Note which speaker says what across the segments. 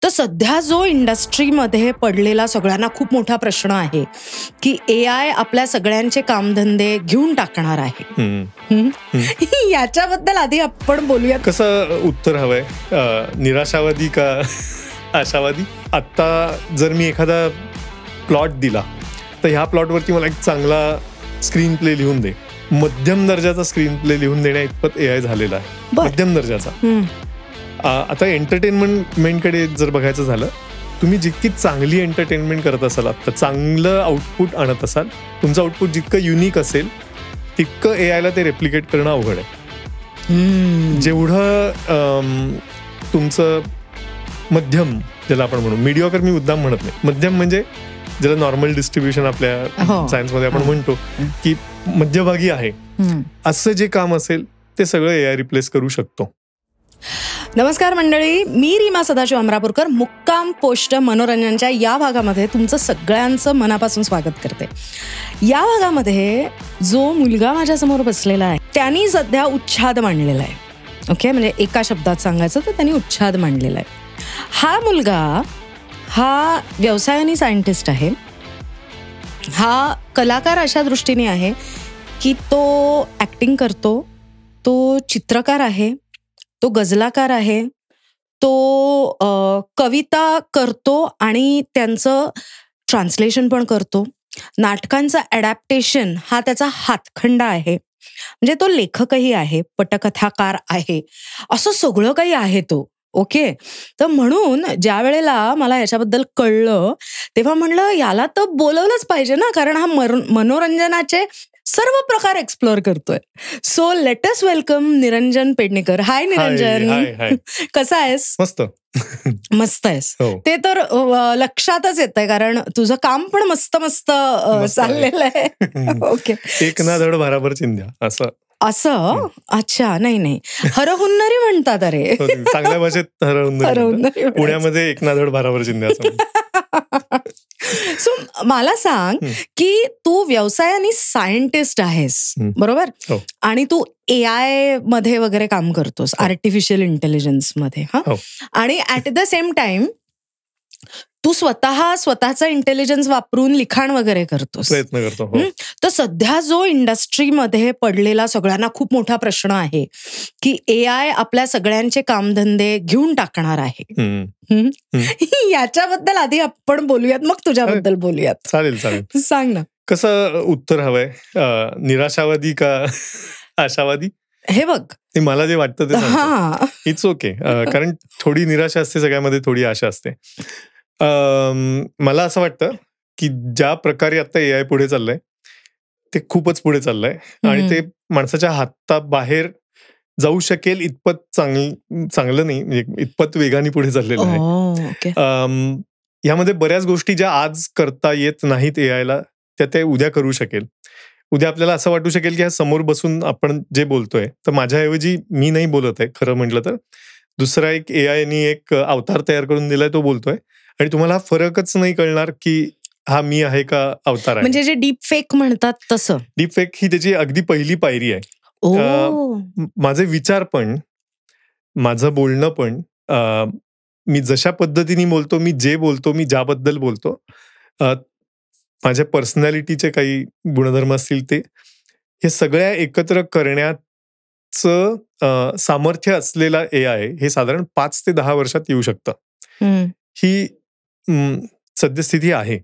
Speaker 1: तर सध्या जो इंडस्ट्रीमध्ये पडलेला सगळ्यांना खूप मोठा प्रश्न आहे की AI आपल्या सगळ्यांचे कामधंदे घेऊन टाकणार आहे. याच्याबद्दल आधी आपण बोलूया.
Speaker 2: कसं उत्तर हवंय, निराशावादी का आशावादी? आता जर मी एखादा प्लॉट दिला तर ह्या प्लॉटवरती मला एक चांगला स्क्रीन प्ले लिहून दे, मध्यम दर्जाचा स्क्रीन प्ले लिहून देण्या इतपत AI झालेला आहे, मध्यम दर्जाचा. आता एंटरटेनमेंटकडे जर बघायचं झालं, तुम्ही जितकी चांगली एंटरटेनमेंट करत असाल, आता चांगलं आउटपुट आणत असाल, तुमचं आउटपुट जितकं युनिक असेल तितकं AIला ते रेप्लिकेट करणं अवघड आहे. जेवढं तुमचं मध्यम, ज्याला आपण म्हणू मीडिओकर, मी मुद्दाम म्हणत नाही, मध्यम म्हणजे ज्याला नॉर्मल डिस्ट्रीब्युशन आपल्या सायन्समध्ये आपण म्हणतो की मध्यभागी आहे, असं जे काम असेल ते सगळं AI रिप्लेस करू शकतो.
Speaker 1: नमस्कार मंडळी, मी रीमा सदाशिव अमरापूरकर मुक्काम पोस्ट मनोरंजनच्या या भागामध्ये तुमचं सगळ्यांचं मनापासून स्वागत करते. या भागामध्ये जो मुलगा माझ्यासमोर बसलेला आहे त्यांनी सध्या उच्छाद मांडलेला आहे. ओके, म्हणजे एका शब्दात सांगायचं तर त्यांनी उच्छाद मांडलेला आहे. हा मुलगा हा व्यवसायाने सायंटिस्ट आहे. हा कलाकार अशा दृष्टीने आहे की तो ॲक्टिंग करतो, तो चित्रकार आहे, तो गझलाकार आहे, तो कविता करतो आणि त्यांचं ट्रान्सलेशन पण करतो. नाटकांचा ॲडॅप्टेशन हा त्याचा हातखंडा आहे. म्हणजे तो लेखकही आहे, पटकथाकार आहे, असं सगळं काही आहे तो. ओके, तर म्हणून ज्या वेळेला मला याच्याबद्दल कळलं तेव्हा म्हणलं याला तर बोलवलंच पाहिजे ना, कारण हा मनोरंजनाचे सर्व प्रकार एक्सप्लोअर करतोय. So let us welcome Niranjan Pednekar. Hi Niranjan, कसा आहेस?
Speaker 2: मस्त.
Speaker 1: मस्त आहेस ते तर लक्षातच येत आहे, कारण तुझं काम पण मस्त मस्त चाललेलं आहे. ओके,
Speaker 2: एक ना धड भाराभर चिंध्या असं.
Speaker 1: अच्छा, नाही हरहुन्नरी म्हणतात. अरे
Speaker 2: चांगल्या भाषेत हरहुन्नरी. पुण्यामध्ये एक ना धड भाराभर चिंध्या.
Speaker 1: सो मला सांग की तू व्यवसायाने सायंटिस्ट आहेस, बरोबर? आणि तू AI मध्ये वगैरे काम करतोस, आर्टिफिशियल इंटेलिजन्स मध्ये. आणि ऍट द सेम टाइम तू स्वतःचा इंटेलिजन्स वापरून लिखाण वगैरे करतोस,
Speaker 2: प्रयत्न करतो.
Speaker 1: तर सध्या जो इंडस्ट्रीमध्ये पडलेला सगळ्यांना खूप मोठा प्रश्न आहे की AI आपल्या सगळ्यांचे कामधंदे घेऊन टाकणार आहे. याच्याबद्दल आधी आपण बोलूयात, मग तुझ्याबद्दल बोलूयात.
Speaker 2: चालेल,
Speaker 1: सांग ना.
Speaker 2: कसं उत्तर हवंय, निराशावादी का आशावादी?
Speaker 1: हे बघ,
Speaker 2: मला जे वाटतं ते इट्स ओके, कारण थोडी निराशा असते सगळ्यामध्ये, थोडी आशा असते. मला असं वाटतं की ज्या प्रकारे आता AI पुढे चाललंय ते खूपच पुढे चाललंय आणि ते माणसाच्या हाताबाहेर जाऊ शकेल इतपत चांगलं नाही, म्हणजे इतपत वेगाने पुढे चाललेलं आहे. यामध्ये बऱ्याच गोष्टी ज्या आज करता येत नाहीत AIला, त्या ते उद्या करू शकेल. उद्या आपल्याला असं वाटू शकेल की समोर बसून आपण जे बोलतोय, तर माझ्याऐवजी मी नाही बोलत आहे, खरं म्हटलं तर दुसरा एक AIनी एक अवतार तयार करून दिलाय, तो बोलतोय आणि तुम्हाला फरकच नाही कळणार की हा मी आहे का अवतार आहे.
Speaker 1: म्हणजे जे डीप फेक म्हणतात तसं.
Speaker 2: डीप फेक ही त्याची अगदी पहिली पायरी आहे. माझे विचार पण, माझं बोलणं पण, मी जशा पद्धतीने बोलतो, मी जे बोलतो, मी ज्याबद्दल बोलतो, माझ्या पर्सनॅलिटीचे काही गुणधर्म असतील ते, हे सगळ्या एकत्र करण्याचं सामर्थ्य असलेला AI हे साधारण 5 ते 10 वर्षात येऊ शकतं. ही सद्यस्थिती आहे.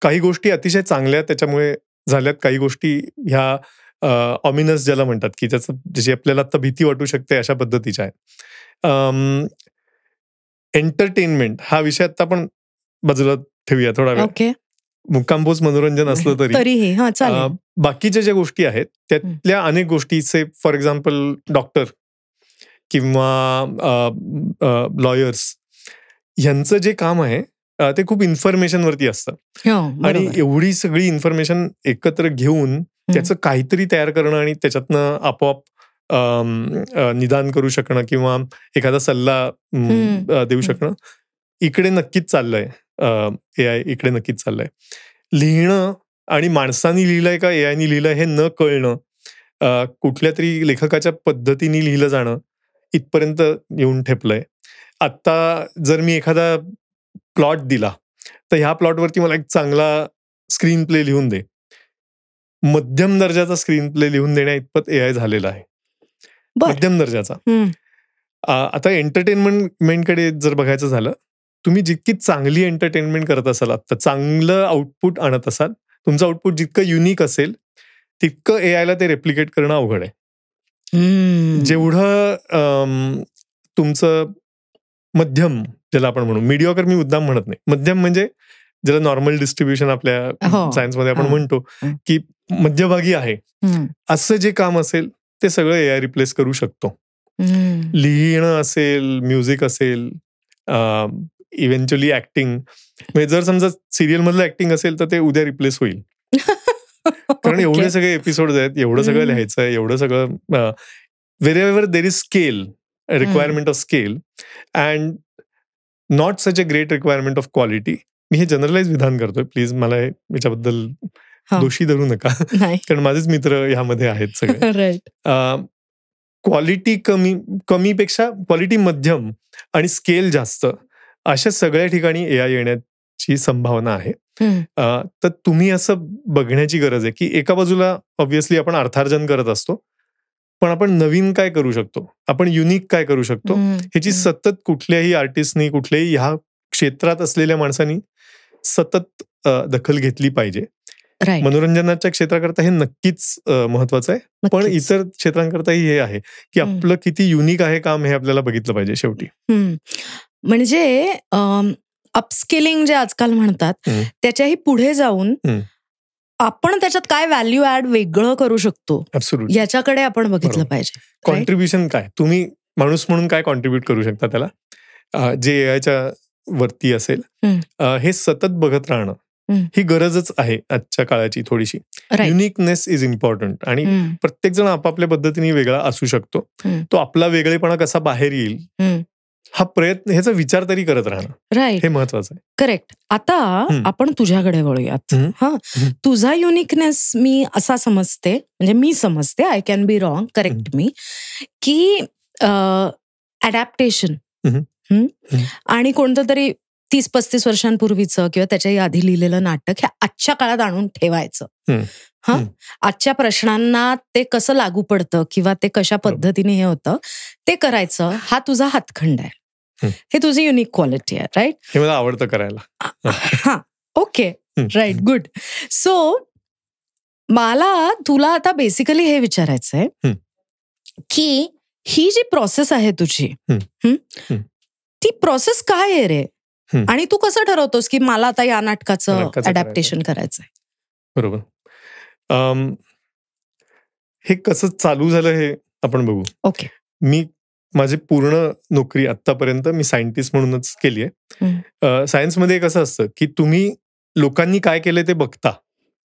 Speaker 2: काही गोष्टी अतिशय चांगल्या त्याच्यामुळे झाल्यात, काही गोष्टी ह्या ऑमिनस ज्याला म्हणतात की ज्याची आपल्याला आता भीती वाटू शकते अशा पद्धतीच्या आहेत. एंटरटेनमेंट हा विषय आता आपण बाजूला ठेवूया थोडा वेळ. मुक्कामपोस्ट मनोरंजन असलं तरी बाकीच्या ज्या गोष्टी आहेत त्यातल्या अनेक गोष्टीचे, फॉर एक्झाम्पल डॉक्टर किंवा लॉयर्स, ह्यांचं जे काम आहे ते खूप इन्फॉर्मेशन वरती असतं आणि एवढी सगळी इन्फॉर्मेशन एकत्र घेऊन त्याचं काहीतरी तयार करणं आणि त्याच्यातनं आपोआप निदान करू शकणं किंवा एखादा सल्ला देऊ शकणं, इकडे नक्कीच चाललंय. AI इकडे नक्कीच चाललंय. लिहिणं आणि माणसानी लिहिलंय का AIनी लिहिलंय हे न कळणं, कुठल्या तरी लेखकाच्या पद्धतीने लिहिलं जाणं इथपर्यंत येऊन ठेपलंय. आत्ता जर मी एखादा प्लॉट दिला तर ह्या प्लॉटवरती मला एक चांगला स्क्रीन प्ले लिहून दे. मध्यम दर्जाचा स्क्रीन प्ले लिहून देण्या इतपत AI झालेला आहे. मध्यम दर्जाचा. आता एंटरटेनमेंटकडे जर बघायचं झालं, तुम्ही जितकी चांगली एंटरटेनमेंट करत असाल, आता चांगलं आउटपुट आणत असाल, तुमचं आउटपुट जितकं युनिक असेल तितकं AIला ते रेप्लिकेट करणं अवघड आहे. जेवढं तुमचं मध्यम, ज्याला आपण म्हणू मीडिओकर, मी मुद्दाम म्हणत नाही, मध्यम म्हणजे ज्याला नॉर्मल डिस्ट्रीब्युशन आपल्या सायन्समध्ये आपण म्हणतो की मध्यभागी आहे, असं जे काम असेल ते सगळं AI रिप्लेस करू शकतो. लिहिणं असेल, म्युझिक असेल, इव्हेंच्युअली ऍक्टिंग, म्हणजे जर समजा सिरियल मधलं ऍक्टिंग असेल तर ते उद्या रिप्लेस होईल. कारण एवढे सगळे एपिसोड आहेत, एवढं सगळं लिहायचं आहे, एवढं सगळं, wherever there is scale, requirement of scale and not such a great requirement of quality. मी हे जनरलाइज विधान करतोय, प्लीज मला याच्याबद्दल दोषी धरू नका, कारण माझेच मित्र ह्यामध्ये आहेत सगळे. क्वालिटी कमीपेक्षा क्वालिटी मध्यम आणि स्केल जास्त, अशा सगळ्या ठिकाणी AI येण्याची संभावना आहे. तर तुम्ही असं बघण्याची गरज आहे की एका बाजूला ऑब्व्हियसली आपण अर्थार्जन करत असतो, पण आपण नवीन काय करू शकतो, आपण युनिक काय करू शकतो, ह्याची सतत कुठल्याही आर्टिस्टनी, कुठल्याही ह्या क्षेत्रात असलेल्या माणसांनी सतत दखल घेतली पाहिजे. मनोरंजनाच्या क्षेत्राकरता हे नक्कीच महत्वाचं आहे, पण इतर क्षेत्रांकरताही हे आहे की आपलं किती युनिक आहे काम, हे आपल्याला बघितलं पाहिजे शेवटी.
Speaker 1: म्हणजे अपस्किलिंग जे आजकाल म्हणतात त्याच्याही पुढे जाऊन आपण त्याच्यात काय व्हॅल्यू ऍड वेगळं करू शकतो याच्याकडे आपण बघितलं पाहिजे.
Speaker 2: कॉन्ट्रीब्युशन काय, तुम्ही माणूस म्हणून काय कॉन्ट्रीब्युट करू शकता त्याला, जे AIच्या वरती असेल, हे सतत बघत राहणं ही गरजच आहे आजच्या काळाची. थोडीशी युनिकनेस इज इम्पॉर्टंट, आणि प्रत्येक जण आपापल्या पद्धतीने वेगळा असू शकतो. तो आपला वेगळेपणा कसा बाहेर येईल हा प्रयत्न, ह्याचा विचार तरी करत राहणं, हे महत्वाचं आहे.
Speaker 1: करेक्ट. आता आपण तुझ्याकडे वळूयात. तुझा युनिकनेस मी असा समजते, म्हणजे मी समजते, I can be wrong, correct मी, की अडॅप्टेशन आणि कोणतं तरी 30-35 वर्षांपूर्वीचं किंवा त्याच्याही आधी लिहिलेलं नाटक हे आजच्या काळात आणून ठेवायचं. आजच्या प्रश्नांना ते कसं लागू पडतं किंवा ते कशा पद्धतीने हे होतं ते करायचं, हा तुझा हातखंड आहे, हे तुझी युनिक क्वालिटी आहे. राईट.
Speaker 2: हे मला आवडतं करायला.
Speaker 1: हा, ओके, राईट, गुड. सो मला तुला आता बेसिकली हे विचारायचं आहे की ही जी प्रोसेस आहे तुझी, ती प्रोसेस काय आहे रे, आणि तू कसं ठरवतोस की मला आता या नाटकाचं अडॅप्टेशन करायचंय?
Speaker 2: बरोबर. हे कसं चालू झालं हे आपण बघू.
Speaker 1: ओके.
Speaker 2: मी माझी पूर्ण नोकरी आतापर्यंत मी सायंटिस्ट म्हणूनच केली आहे. सायन्समध्ये कसं असतं की तुम्ही लोकांनी काय केलंय ते बघता,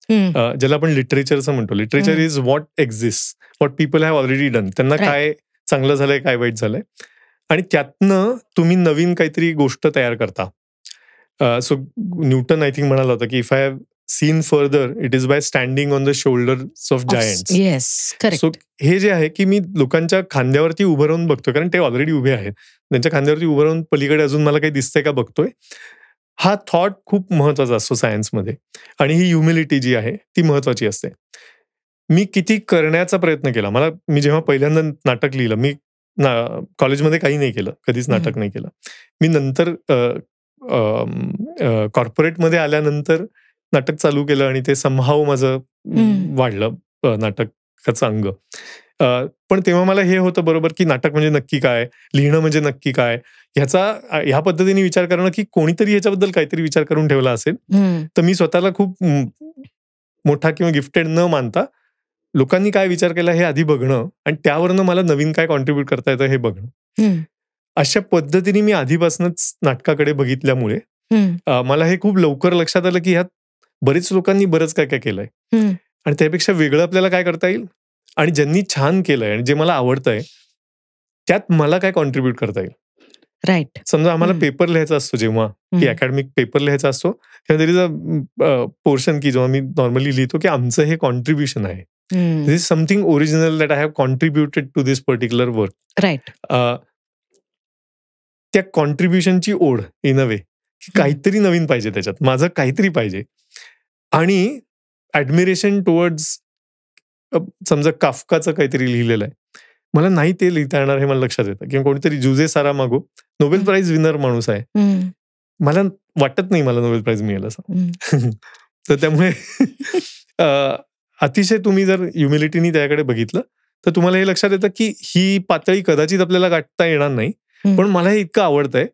Speaker 2: ज्याला आपण लिटरेचरचं म्हणतो. Literature is what exist, what people have already done. त्यांना काय चांगलं झालंय, काय वाईट झालंय, आणि त्यातनं तुम्ही नवीन काहीतरी गोष्ट तयार करता. सो न्यूटन आय थिंक म्हणाला होता की if I have seen further it is by standing on the shoulders of giants. So हे जे आहे की मी लोकांच्या खांद्यावरती उभं राहून बघतोय, कारण ते ऑलरेडी उभे आहेत, त्यांच्या खांद्यावरती उभं राहून पलीकडे अजून मला काही दिसतंय का बघतोय. हा थॉट खूप महत्वाचा असतो सायन्समध्ये, आणि ही ह्युमिलिटी जी आहे ती महत्वाची असते. मी किती करण्याचा प्रयत्न केला. मी जेव्हा पहिल्यांदा नाटक लिहिलं, मी कॉलेजमध्ये काही नाही केलं, कधीच नाटक नाही केलं. मी नंतर कॉर्पोरेटमध्ये आल्यानंतर नाटक चालू केलं, आणि ते समहाव माझं वाढलं नाटकाचं अंग. पण तेव्हा मला हे होतं बरोबर की नाटक म्हणजे नक्की काय, लिहिणं म्हणजे नक्की काय, ह्या पद्धतीने विचार करणं की कोणीतरी ह्याच्याबद्दल काहीतरी विचार करून ठेवला असेल. तर मी स्वतःला खूप मोठा किंवा गिफ्टेड न मानता लोकांनी काय विचार केला हे आधी बघणं, आणि त्यावरनं मला नवीन काय कॉन्ट्रीब्यूट करता येतं हे बघणं. अशा पद्धतीने मी आधीपासूनच नाटकाकडे बघितल्यामुळे मला हे खूप लवकर लक्षात आलं की ह्यात बरेच लोकांनी बरंच काय काय केलंय, आणि त्यापेक्षा वेगळं आपल्याला काय करता येईल, आणि ज्यांनी छान केलंय आणि जे मला आवडतंय त्यात मला काय कॉन्ट्रीब्यूट करता येईल.
Speaker 1: राईट.
Speaker 2: समजा आम्हाला पेपर लिहायचा असतो, जेव्हा की अकॅडमिक पेपर लिहायचा असतो, तेव्हा देयर इज अ पोर्शन की जेव्हा मी नॉर्मली लिहितो की आमचं हे कॉन्ट्रीब्युशन आहे, this is something original that I have contributed to this particular work.
Speaker 1: Right.
Speaker 2: त्या कॉन्ट्रीब्युशनची ओढ इन अ वे, की काहीतरी नवीन पाहिजे त्याच्यात, माझं काहीतरी पाहिजे. आणि ऍडमिरेशन टुवर्ड्स समजा काफकाचं काहीतरी लिहिलेलं आहे, मला नाही ते लिहिता येणार हे मला लक्षात येतं. किंवा कोणीतरी जुजे सारामागो नोबेल प्राइज विनर माणूस आहे, मला वाटत नाही मला नोबेल प्राइज मिळेल असं. तर त्यामुळे अतिशय तुम्ही जर ह्युमिलिटीनी त्याकडे बघितलं तर तुम्हाला हे लक्षात येतं की ही पातळी कदाचित आपल्याला गाठता येणार नाही, पण मला हे इतकं आवडतंय,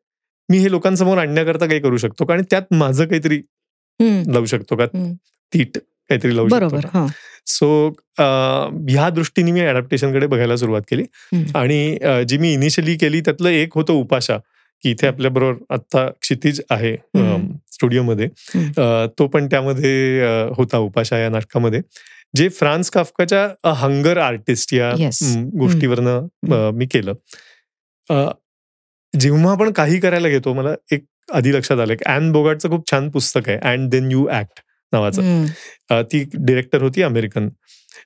Speaker 2: मी हे लोकांसमोर आणण्याकरता काही करू शकतो का, आणि त्यात माझं काहीतरी लावू शकतो का, तीट काहीतरी लावू शकतो. सो ह्या दृष्टीने मी अडॅप्टेशनकडे बघायला सुरुवात केली. आणि जी मी इनिशियली केली त्यातलं एक होतं उपाशा, की इथे आपल्याबरोबर आता क्षितिज आहे स्टुडिओमध्ये, तो पण त्यामध्ये होता उपाशा या नाटकामध्ये, जे फ्रान्स काफकाच्या हंगर आर्टिस्ट या गोष्टीवरनं मी केलं. जेव्हा आपण काही करायला घेतो, मला एक आधी लक्षात आलं की ॲन बोगार्टचं खूप छान पुस्तक आहे, अँड देन यू ऍक्ट नावाचं. ती डिरेक्टर होती अमेरिकन.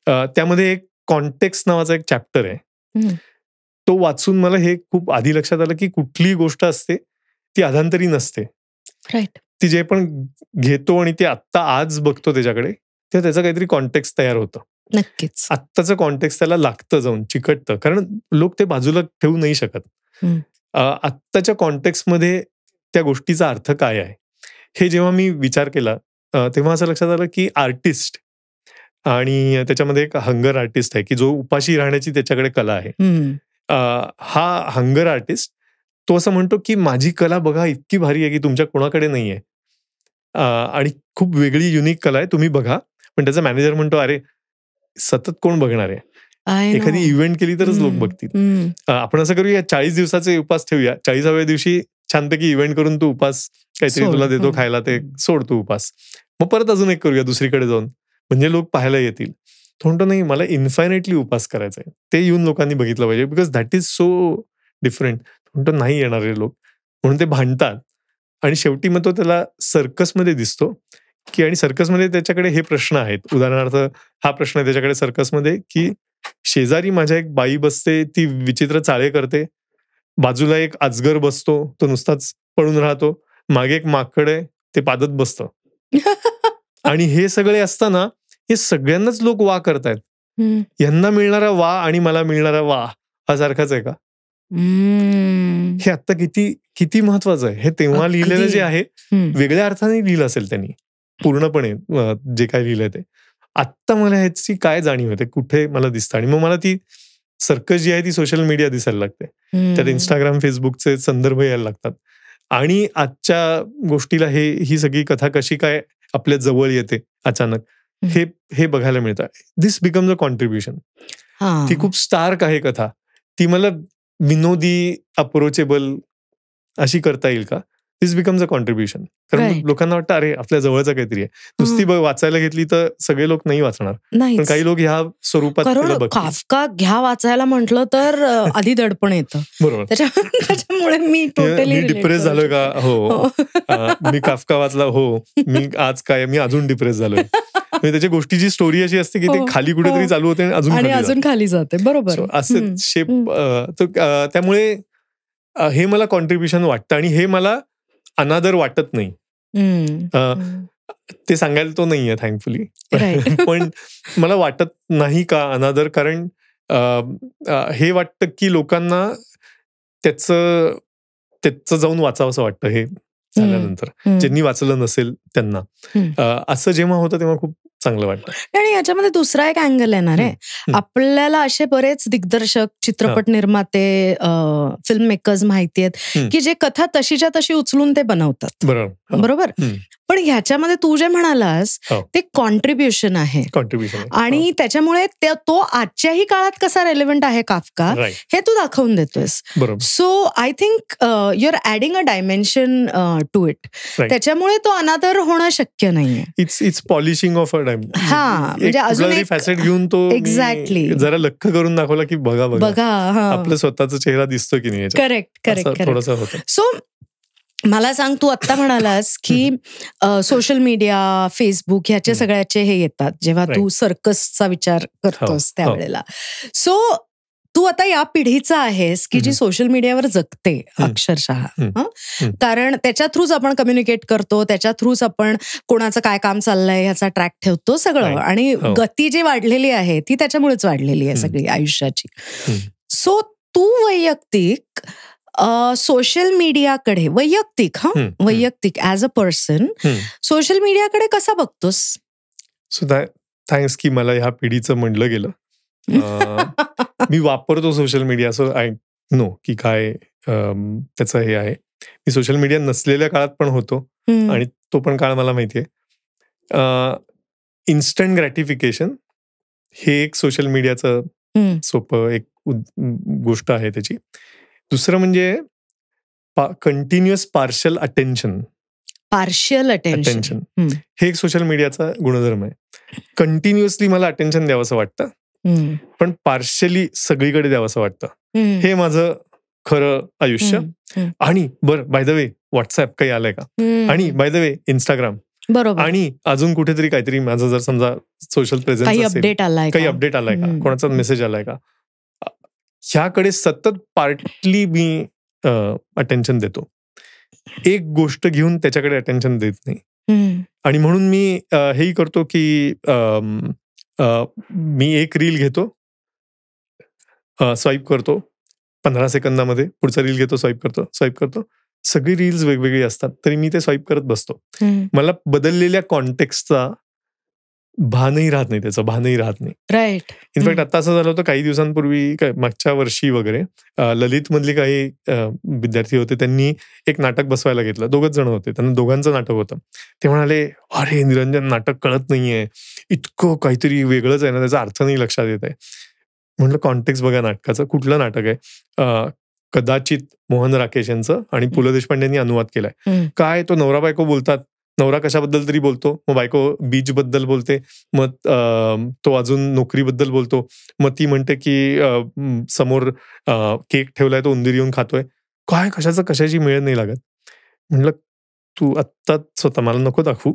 Speaker 2: त्यामध्ये एक कॉन्टेक्स्ट नावाचा एक चॅप्टर आहे. तो वाचून मला हे खूप आधी लक्षात आलं की कुठलीही गोष्ट असते ती अधांतरी नसते. ती जे पण घेतो आणि ते आत्ता आज बघतो त्याच्याकडे, तर त्याचं काहीतरी कॉन्टेक्स्ट तयार होतं.
Speaker 1: नक्कीच
Speaker 2: आत्ताचं कॉन्टेक्स्ट त्याला लागतं, जाऊन चिकटतं, कारण लोक ते बाजूला ठेवू नाही शकत. आत्ताच्या कॉन्टेक्स्टमध्ये त्या गोष्टीचा अर्थ काय आहे हे जेव्हा मी विचार केला तेव्हा असं लक्षात आलं की आर्टिस्ट, आणि त्याच्यामध्ये एक हंगर आर्टिस्ट आहे की जो उपाशी राहण्याची त्याच्याकडे कला आहे. हा हंगर आर्टिस्ट तो असं म्हणतो की माझी कला बघा इतकी भारी आहे की तुमच्या कोणाकडे नाही आहे, आणि खूप वेगळी युनिक कला आहे, तुम्ही बघा. पण त्याचा मॅनेजर म्हणतो अरे सतत कोण बघणार आहे, एखादी इव्हेंट केली तरच लोक बघतील. आपण असं करूया 40 दिवसाचे उपास ठेवूया, 40व्या दिवशी छानपैकी इव्हेंट करून तू उपास काहीतरी तुला देतो खायला, ते सोड तू उपास, मग परत अजून एक करूया दुसरीकडे जाऊन, म्हणजे लोक पाहायला येतील. तो म्हणतो नाही, मला इन्फायनेटली उपास करायचा आहे, ते येऊन लोकांनी बघितलं पाहिजे, because that is so different. म्हणतो नाही येणारे लोक, म्हणून ते भांडतात. आणि शेवटी मग तो त्याला सर्कसमध्ये दिसतो की, आणि सर्कसमध्ये त्याच्याकडे हे प्रश्न आहेत. उदाहरणार्थ हा प्रश्न आहे त्याच्याकडे सर्कसमध्ये की शेजारी माझ्या एक बाई बसते, ती विचित्र चाळे करते, बाजूला एक अजगर बसतो, तो नुसताच पळून राहतो, मागे एक माकड आहे, ते पादत बसतं. आणि हे सगळे असताना हे सगळ्यांनाच लोक वा करतायत. यांना मिळणारा वा आणि मला मिळणारा वा हा सारखाच आहे का? हे आता किती किती महत्वाचं आहे. हे तेव्हा लिहिलेलं जे आहे वेगळ्या अर्थाने लिहिलं असेल त्यांनी पूर्णपणे, जे काय लिहिलंय ते. आत्ता मला ह्याची काय जाणीव होते, कुठे मला दिसतं, आणि मग मला ती सर्कस जी आहे ती सोशल मीडिया दिसायला लागते, त्यात इंस्टाग्राम फेसबुकचे संदर्भ यायला लागतात, आणि आजच्या गोष्टीला ही सगळी कथा कशी काय आपल्या जवळ येते अचानक, हे बघायला मिळतं. दिस बिकम्स अ कॉन्ट्रीब्युशन. ती खूप स्टार्क आहे कथा, ती मला विनोदी अप्रोचेबल अशी करता येईल का? दिस बिकम्स अ कॉन्ट्रीब्युशन. कारण लोकांना वाटतं अरे आपल्या जवळचं काहीतरी आहे, नुसती वाचायला घेतली तर सगळे लोक नाही वाचणार, पण काही लोक ह्या स्वरूपात
Speaker 1: काफका घ्या वाचायला म्हटलं तर आधी दडपण येतं.
Speaker 2: बरोबर.
Speaker 1: त्याच्यामुळे मी टोटली
Speaker 2: डिप्रेस झालोय का? हो. मी काफका वाचला, हो. मी आज काय, मी अजून डिप्रेस झालोय. त्याच्या गोष्टीची स्टोरी अशी असते की ते खाली कुठेतरी चालू होते आणि
Speaker 1: अजून खाली जाते. बरोबर.
Speaker 2: असं शेप. त्यामुळे हे मला कॉन्ट्रीब्युशन वाटतं, आणि हे मला अनादर वाटत नाही. ते सांगायला तो नाहीये थँकफुली, पण मला वाटत नाही का अनादर, कारण हे वाटतं की लोकांना त्याचं जाऊन वाचावं वाटतं हे झाल्यानंतर, ज्यांनी वाचलं नसेल त्यांना. असं जेव्हा होतं तेव्हा खूप चांगलं वाटतं.
Speaker 1: आणि याच्यामध्ये दुसरा एक अँगल येणार आहे. आपल्याला असे बरेच दिग्दर्शक, चित्रपट निर्माते, फिल्म मेकर्स माहिती आहेत की जे कथा तशीच्या तशी उचलून ते बनवतात. बरोबर. पण ह्याच्यामध्ये तू जे म्हणालास ते कॉन्ट्रीब्युशन आहे, आणि त्याच्यामुळे तो आजच्याही काळात कसा रेलेव्हंट आहे काफका हे तू दाखवून देतोयस. So I think you are adding a dimension to it. त्याच्यामुळे तो अनादर होणं शक्य नाहीये.
Speaker 2: इट्स पॉलिशिंग ऑफ अ
Speaker 1: म्हणजे अजून एक
Speaker 2: फॅसेट घेऊन तो
Speaker 1: एक्झॅक्टली
Speaker 2: जरा लख्ख करून दाखवला की बघा आपला स्वतःचा चेहरा दिसतो की नाही.
Speaker 1: करेक्ट.
Speaker 2: थोडासा होतं.
Speaker 1: सो मला सांग, तू आत्ता म्हणालास की सोशल मीडिया, फेसबुक ह्याचे सगळ्याचे हे येतात जेव्हा तू सर्कसचा विचार करतोस त्यावेळेला. सो तू आता या पिढीचा आहेस की जी सोशल मीडियावर जगते अक्षरशः. कारण त्याच्या थ्रूच आपण कम्युनिकेट करतो, त्याच्या थ्रूच आपण कोणाचं काय काम चाललंय ह्याचा ट्रॅक ठेवतो सगळं. आणि गती जी वाढलेली आहे ती त्याच्यामुळेच वाढलेली आहे सगळी आयुष्याची. सो तू वैयक्तिक सोशल मीडियाकडे वैयक्तिक ऍज अ पर्सन सोशल मीडियाकडे कसा बघतोस?
Speaker 2: सुद्धा थँक्स की मला ह्या पिढीचं म्हणलं गेलं. मी वापरतो social media, so I know की काय त्याचं हे आहे. मी सोशल मीडिया नसलेल्या काळात पण होतो आणि तो पण काळ मला माहितीये. इन्स्टंट ग्रॅटिफिकेशन हे एक सोशल मीडियाचं सोपं एक गोष्ट आहे त्याची. दुसरं म्हणजे कंटिन्युअस पार्शल अटेन्शन. हे एक सोशल मीडियाचा गुणधर्म आहे. कंटिन्युअसली मला अटेन्शन द्यावंसं वाटतं, पण पार्शली सगळीकडे द्यावंसं वाटतं. हे माझं खरं आयुष्य. आणि बरं, बाय द वे व्हॉट्सअप काही आलंय का, आणि बाय द वे इंस्टाग्राम,
Speaker 1: बरोबर,
Speaker 2: आणि अजून कुठेतरी काहीतरी माझं जर समजा सोशल प्रेझेन्स
Speaker 1: काही
Speaker 2: असेल, काही अपडेट आलाय का, कोणाचा मेसेज आलाय का, ह्याकडे सतत पार्टली मी अटेन्शन देतो. एक गोष्ट घेऊन त्याच्याकडे अटेन्शन देत नाही. आणि म्हणून मी हेही करतो की मी एक रील घेतो, स्वाईप करतो 15 सेकंदामध्ये, पुढचा रील घेतो, स्वाईप करतो. सगळी रील्स वेगवेगळी असतात तरी मी ते स्वाईप करत बसतो. मला बदललेल्या कॉन्टेक्स्टचा भानही राहत नाही.
Speaker 1: राईट.
Speaker 2: इनफॅक्ट आता असं झालं होतं काही दिवसांपूर्वी, मागच्या वर्षी वगैरे, ललित मधली काही विद्यार्थी होते, त्यांनी एक नाटक बसवायला घेतलं. 2 जण होते, त्यांना दोघांचं नाटक होतं. ते म्हणाले, अरे निरंजन, नाटक कळत नाहीये, इतकं काहीतरी वेगळंच आहे ना, त्याचा अर्थ नाही लक्षात येत आहे. म्हटलं कॉन्टेक्स्ट बघा नाटकाचं, कुठलं नाटक आहे. कदाचित मोहन राकेश यांचं, आणि पु ल देशपांडेंनी अनुवाद केलाय. काय तो नवरा बायको बोलतात, नवरा कशाबद्दल तरी बोलतो, मग बायको बीच बद्दल बोलते, मग तो अजून नोकरीबद्दल बोलतो, मग ती म्हणते की समोर केक ठेवलाय, तो उंदीर येऊन खातोय. काय कशाची मेळ नाही लागत. म्हटलं तू आत्ता स्वतः मला नको दाखवू,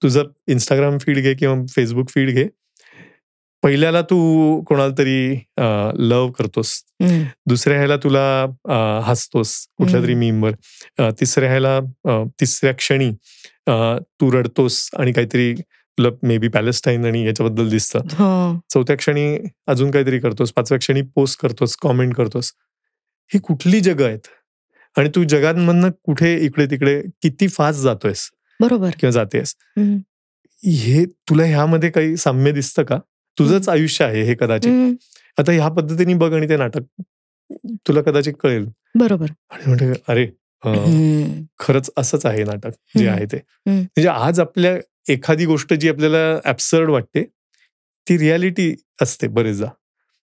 Speaker 2: तुझं इंस्टाग्राम फीड घे किंवा फेसबुक फीड घे. पहिल्याला तू कोणाला तरी लव्ह करतोस, दुसऱ्या ह्याला तुला हसतोस कुठल्या तरी मीमवर, तिसऱ्या क्षणी तू रडतोस आणि काहीतरी तुला मे बी पॅलेस्टाईन आणि याच्याबद्दल दिसतं. 4थ्या क्षणी अजून काहीतरी करतोस, 5व्या क्षणी पोस्ट करतोस, कॉमेंट करतोस. ही कुठली जगं आहेत, आणि तू जगांमधनं कुठे इकडे तिकडे किती फास्ट जातोयस,
Speaker 1: बरोबर,
Speaker 2: किंवा जातेस. हे तुला ह्यामध्ये काही साम्य दिसतं का? तुझंच आयुष्य आहे हे कदाचित. आता ह्या पद्धतीने बघ आणि ते नाटक तुला कदाचित कळेल.
Speaker 1: बरोबर.
Speaker 2: आणि म्हणते अरे खरंच असंच आहे नाटक जे आहे ते. म्हणजे आज आपल्या एखादी गोष्ट जी आपल्याला ऍब्सर्ड वाटते ती रियालिटी असते बरेचदा.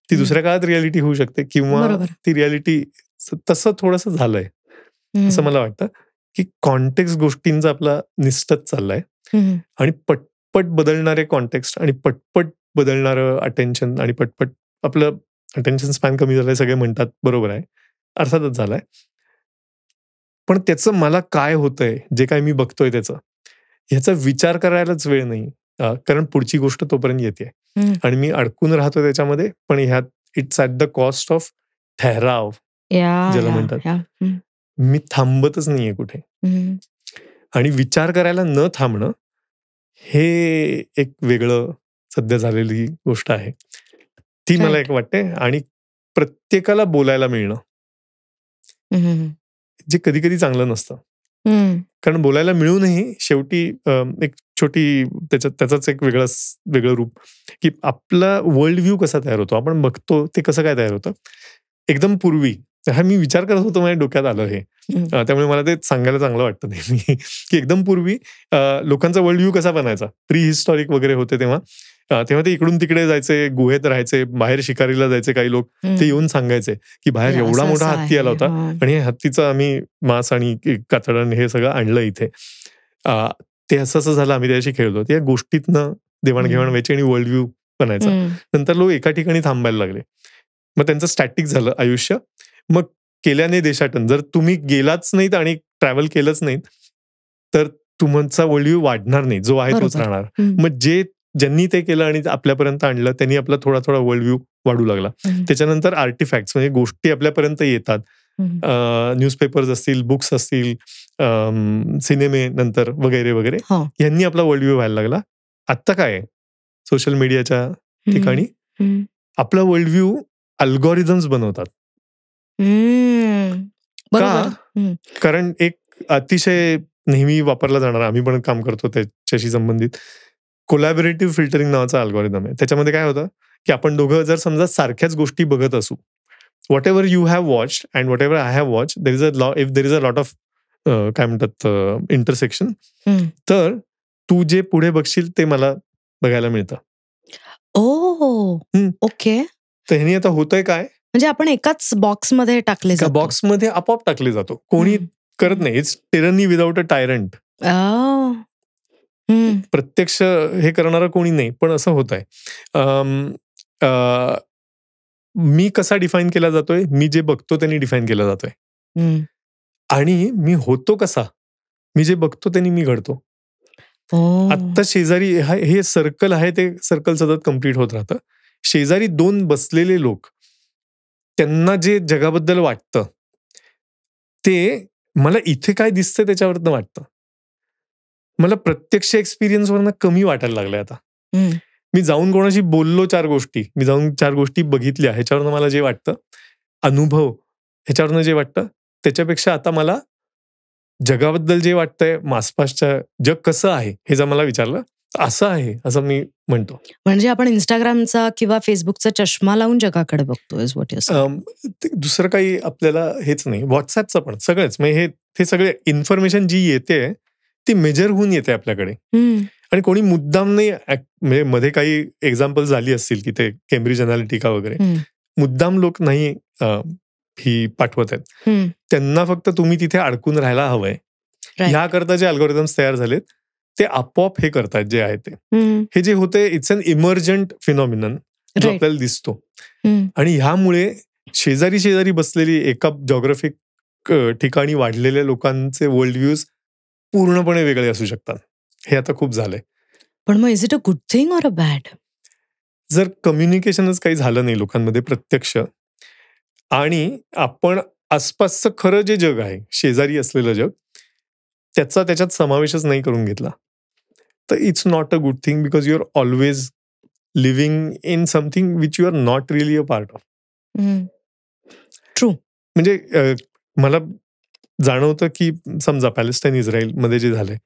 Speaker 2: ती दुसऱ्या काळात रियालिटी होऊ शकते, किंवा ती रियालिटी तसं थोडंसं झालंय असं मला वाटतं की कॉन्टेक्स्ट गोष्टींचा आपला निष्ठच चाललाय. आणि पटपट बदलणारे कॉन्टेक्स्ट आणि पटपट बदलणारं अटेन्शन, आणि पटपट आपलं अटेन्शन स्पॅन कमी झालंय सगळे म्हणतात, बरोबर आहे, अर्थातच झालाय. पण त्याचं मला काय होतंय, जे काय मी बघतोय त्याचं, ह्याचा विचार करायलाच वेळ नाही. कारण पुढची गोष्ट तोपर्यंत येते आणि मी अडकून राहतो त्याच्यामध्ये. पण ह्यात it's at the cost of ठहराव, ज्याला म्हणतात. मी थांबतच नाहीये कुठे. आणि विचार करायला न थांबणं हे एक वेगळं सध्या झालेली गोष्ट आहे. ती मला एक वाटते. आणि प्रत्येकाला बोलायला मिळणं, जे कधी कधी चांगलं नसतं. कारण बोलायला मिळूनही शेवटी एक छोटी त्याचाच एक वेगळं रूप, की आपला वर्ल्ड व्ह्यू कसा तयार होतो, आपण बघतो ते कसं काय तयार होतं. एकदम पूर्वी हा मी विचार करत होतो, माझ्या डोक्यात आलं हे, त्यामुळे मला ते सांगायला चांगलं वाटतं नेहमी, की एकदम पूर्वी लोकांचा वर्ल्ड व्ह्यू कसा बनायचा. प्री हिस्टॉरिक वगैरे होते तेव्हा ते इकडून तिकडे जायचे, गुहेत राहायचे, बाहेर शिकारीला जायचे काही लोक. ते येऊन सांगायचे की बाहेर एवढा मोठा हत्ती आला होता आणि हत्तीचं आम्ही मांस आणि कातडण हे सगळं आणलं इथे. ते असं झालं, आम्ही त्याशी खेळलो. त्या गोष्टीतनं देवाणघेवाण व्हायची आणि वर्ल्ड व्ह्यू बनायचा. नंतर लोक एका ठिकाणी थांबायला लागले, मग त्यांचं स्टॅटिक झालं आयुष्य. मग केल्याने देशाटन, जर तुम्ही गेलाच नाहीत आणि ट्रॅव्हल केलंच नाहीत तर तुमचा वर्ल्ड व्ह्यू वाढणार नाही, जो आहे तोच राहणार. मग जे ज्यांनी ते केलं आणि आपल्यापर्यंत आणलं त्यांनी आपला थोडा थोडा वर्ल्ड व्ह्यू वाढू लागला. त्याच्यानंतर आर्टिफॅक्ट्स म्हणजे गोष्टी आपल्यापर्यंत येतात. न्यूजपेपर्स असतील, बुक्स असतील, सिनेमे नंतर वगैरे वगैरे यांनी आपला वर्ल्ड व्ह्यू व्हायला लागला. आत्ता काय आहे सोशल मीडियाच्या ठिकाणी आपला वर्ल्ड व्ह्यू अल्गोरिदम्स बनवतात. कारण एक अतिशय नेहमी वापरला जाणारा, आम्ही पण काम करतो त्याच्याशी संबंधित, कोलॅबोरेटिव्ह फिल्टरिंग नावाचा अल्गोरिदम आहे. त्याच्यामध्ये काय होतं की आपण दोघं जर समजा सारख्याच गोष्टी बघत असू, what ever you have watched and what ever I have watch, if there is a lot of काय म्हणतात इंटरसेक्शन, तर तू जे पुढे बघशील ते मला बघायला मिळतं.
Speaker 1: ओके.
Speaker 2: तर ह्यानी आता होतंय काय,
Speaker 1: म्हणजे आपण एकाच बॉक्समध्ये टाकले जातो.
Speaker 2: बॉक्समध्ये आपोआप टाकले जातो. कोणी करत नाही. It's tyranny without a tyrant. प्रत्यक्ष हे करणारं कोणी नाही, पण असं होत आहे. मी कसा डिफाईन केला जातोय, मी जे बघतो त्यांनी डिफाईन केला जातोय. आणि मी होतो कसा, मी जे बघतो त्यांनी मी घडतो. आत्ता शेजारी हे सर्कल आहे, ते सर्कल सतत कम्प्लीट होत राहतं. शेजारी दोन बसलेले लोक, त्यांना जे जगाबद्दल वाटतं ते मला इथे काय दिसतंय त्याच्यावरनं वाटतं. मला प्रत्यक्ष एक्सपिरियन्सवरनं कमी वाटायला लागलंय आता. मी जाऊन कोणाशी बोललो 4 गोष्टी, मी जाऊन 4 गोष्टी बघितल्या, ह्याच्यावरनं मला जे वाटतं, अनुभव ह्याच्यावरनं जे वाटतं, त्याच्यापेक्षा आता मला जगाबद्दल जे वाटतंय, आसपासच्या जग कसं आहे हे जर मला विचारलं, असं आहे असं मी म्हणतो.
Speaker 1: म्हणजे आपण इंस्टाग्रामचा किंवा फेसबुकचा चष्मा लावून जगाकडे बघतोय.
Speaker 2: दुसरं काही आपल्याला हेच नाही. व्हॉट्सअपचं पण सगळंच, म्हणजे हे सगळे इन्फॉर्मेशन जी येते ती मेजर होऊन येते आपल्याकडे. आणि कोणी मुद्दाम नाही, म्हणजे मध्ये काही एक्झाम्पल झाली असतील की ते केम्ब्रिज अनालिटिका वगैरे, मुद्दाम लोक नाही ही पाठवत आहेत. त्यांना फक्त तुम्ही तिथे अडकून राहायला हवंय. ह्याकरता जे अल्गोरिदम्स तयार झालेत ते आपोआप हे करतायत जे आहे ते. हे जे होते इट्स अन इमर्जंट फिनॉमिनन जो आपल्याला दिसतो. आणि ह्यामुळे शेजारी शेजारी बसलेली एका जॉग्राफिक ठिकाणी वाढलेल्या लोकांचे वर्ल्ड व्ह्यूज पूर्णपणे वेगळे असू शकतात. हे आता खूप झालंय.
Speaker 1: पण मग is it a good thing or a bad?
Speaker 2: जर कम्युनिकेशनच काही झालं नाही लोकांमध्ये प्रत्यक्ष, आणि आपण आसपासचं खरं जे जग आहे, शेजारी असलेलं जग, त्याच्यात समावेशच नाही करून घेतला, तर it's not a good thing, because you are always living in something which you are not really a part of.
Speaker 1: True.
Speaker 2: म्हणजे मला जाणवतं की समजा पॅलेस्टाईन इस्रायल मध्ये जे झालंय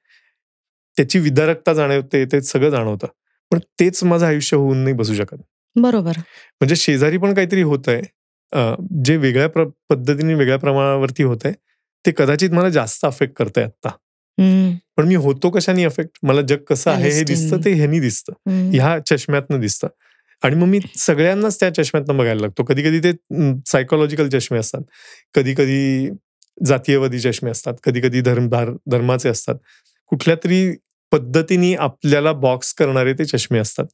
Speaker 2: त्याची विदारकता जाणवते, ते सगळं जाणवतं, पण तेच माझं आयुष्य होऊन नाही बसू शकत.
Speaker 1: बरोबर.
Speaker 2: म्हणजे शेजारी पण काहीतरी होत आहे जे वेगळ्या पद्धतीने वेगळ्या प्रमाणावरती होत आहे, ते कदाचित मला जास्त अफेक्ट करतंय आता. पण मी होतो कशाने अफेक्ट, मला जग कसं आहे हे दिसतं, ते ह्यानी दिसतं, ह्या चष्म्यातनं दिसतं. आणि मग मी सगळ्यांनाच त्या चष्म्यातनं बघायला लागतो. कधी कधी ते सायकोलॉजिकल चष्मे असतात, कधी कधी जातीयवादी चष्मे असतात, कधी कधी धर्माचे असतात, कुठल्या तरी पद्धतीने आपल्याला बॉक्स करणारे ते चष्मे असतात,